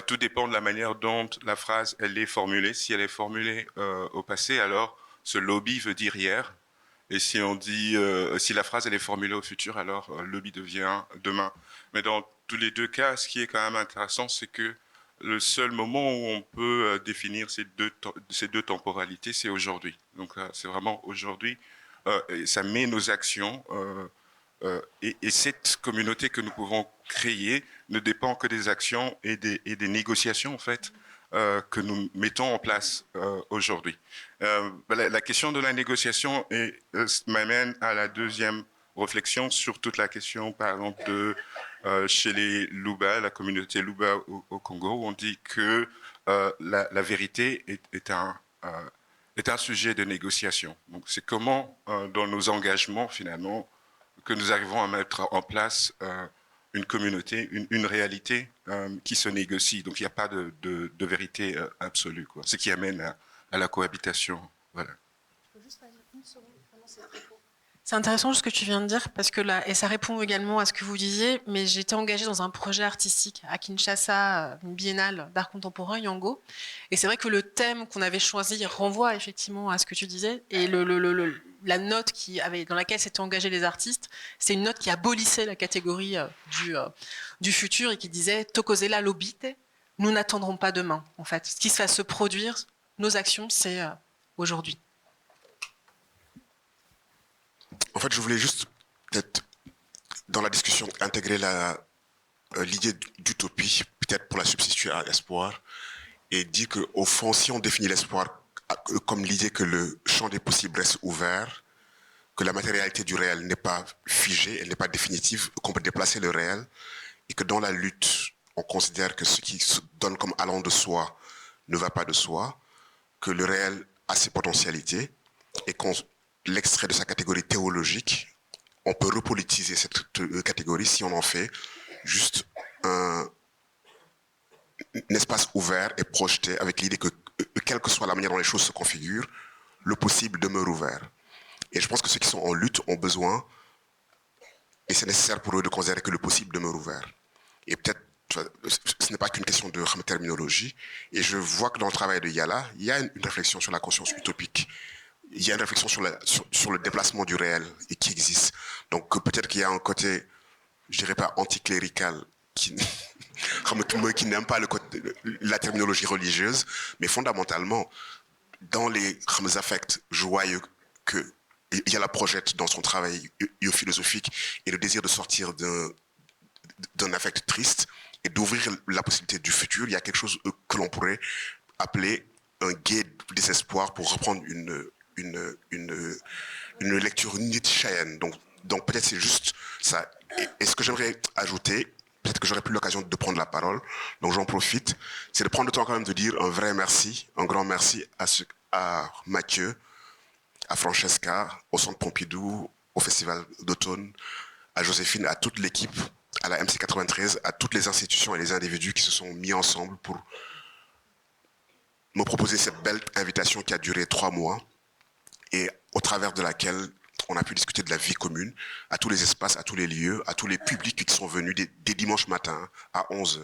Tout dépend de la manière dont la phrase elle est formulée. Si elle est formulée au passé, alors ce lobby veut dire hier. Et si on dit, si la phrase elle est formulée au futur, alors lobby devient demain. Mais dans tous les deux cas, ce qui est quand même intéressant, c'est que le seul moment où on peut définir ces deux temporalités, c'est aujourd'hui. Donc c'est vraiment aujourd'hui. Ça met nos actions. Et cette communauté que nous pouvons créer ne dépend que des actions et des négociations en fait que nous mettons en place aujourd'hui. La question de la négociation m'amène à la deuxième réflexion sur toute la question, par exemple, de chez les Luba, la communauté Luba au Congo, où on dit que la vérité est un sujet de négociation. Donc c'est comment, dans nos engagements finalement, que nous arrivons à mettre en place une communauté, une réalité qui se négocie. Donc il n'y a pas de vérité absolue, quoi. Ce qui amène à la cohabitation. Voilà. C'est intéressant ce que tu viens de dire, parce que là, et ça répond également à ce que vous disiez, mais j'étais engagée dans un projet artistique à Kinshasa, une biennale d'art contemporain, Yango, et c'est vrai que le thème qu'on avait choisi renvoie effectivement à ce que tu disais, et la note dans laquelle s'étaient engagés les artistes, c'est une note qui abolissait la catégorie du futur et qui disait « Tokozela lobite », nous n'attendrons pas demain, en fait. Ce qui va se produire, nos actions, c'est aujourd'hui. En fait, je voulais juste, peut-être, dans la discussion, intégrer l'idée d'utopie, peut-être pour la substituer à l'espoir, et dire qu'au fond, si on définit l'espoir comme l'idée que le champ des possibles reste ouvert, que la matérialité du réel n'est pas figée, elle n'est pas définitive, qu'on peut déplacer le réel, et que dans la lutte, on considère que ce qui se donne comme allant de soi ne va pas de soi, que le réel a ses potentialités, et qu'on l'extrait de sa catégorie théologique, on peut repolitiser cette catégorie si on en fait juste un espace ouvert et projeté avec l'idée que, quelle que soit la manière dont les choses se configurent, le possible demeure ouvert. Et je pense que ceux qui sont en lutte ont besoin, et c'est nécessaire pour eux de considérer que le possible demeure ouvert. Et peut-être ce n'est pas qu'une question de terminologie. Et je vois que dans le travail de Yala, il y a une réflexion sur la conscience utopique. Il y a une réflexion sur le déplacement du réel et qui existe. Donc peut-être qu'il y a un côté, je dirais pas anticlérical, qui n'aime pas la terminologie religieuse, mais fondamentalement, dans les affects joyeux que Yala projette dans son travail philosophique et le désir de sortir d'un affect triste et d'ouvrir la possibilité du futur, il y a quelque chose que l'on pourrait appeler un gai désespoir pour reprendre une lecture nietzschéenne. Donc peut-être c'est juste ça. Et ce que j'aimerais ajouter, peut-être que j'aurai plus l'occasion de prendre la parole, donc j'en profite, c'est de prendre le temps quand même de dire un vrai merci, un grand merci à Mathieu, à Francesca, au Centre Pompidou, au Festival d'automne, à Joséphine, à toute l'équipe, à la MC93, à toutes les institutions et les individus qui se sont mis ensemble pour me proposer cette belle invitation qui a duré 3 mois et au travers de laquelle on a pu discuter de la vie commune, à tous les espaces, à tous les lieux, à tous les publics qui sont venus dès dimanche matin à 11h,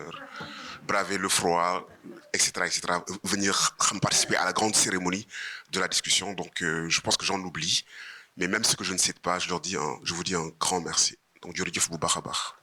braver le froid, etc., etc., venir participer à la grande cérémonie de la discussion. Donc je pense que j'en oublie, mais même ceux que je ne cite pas, je vous dis un grand merci. Donc, Djurudjouf Boubachabar.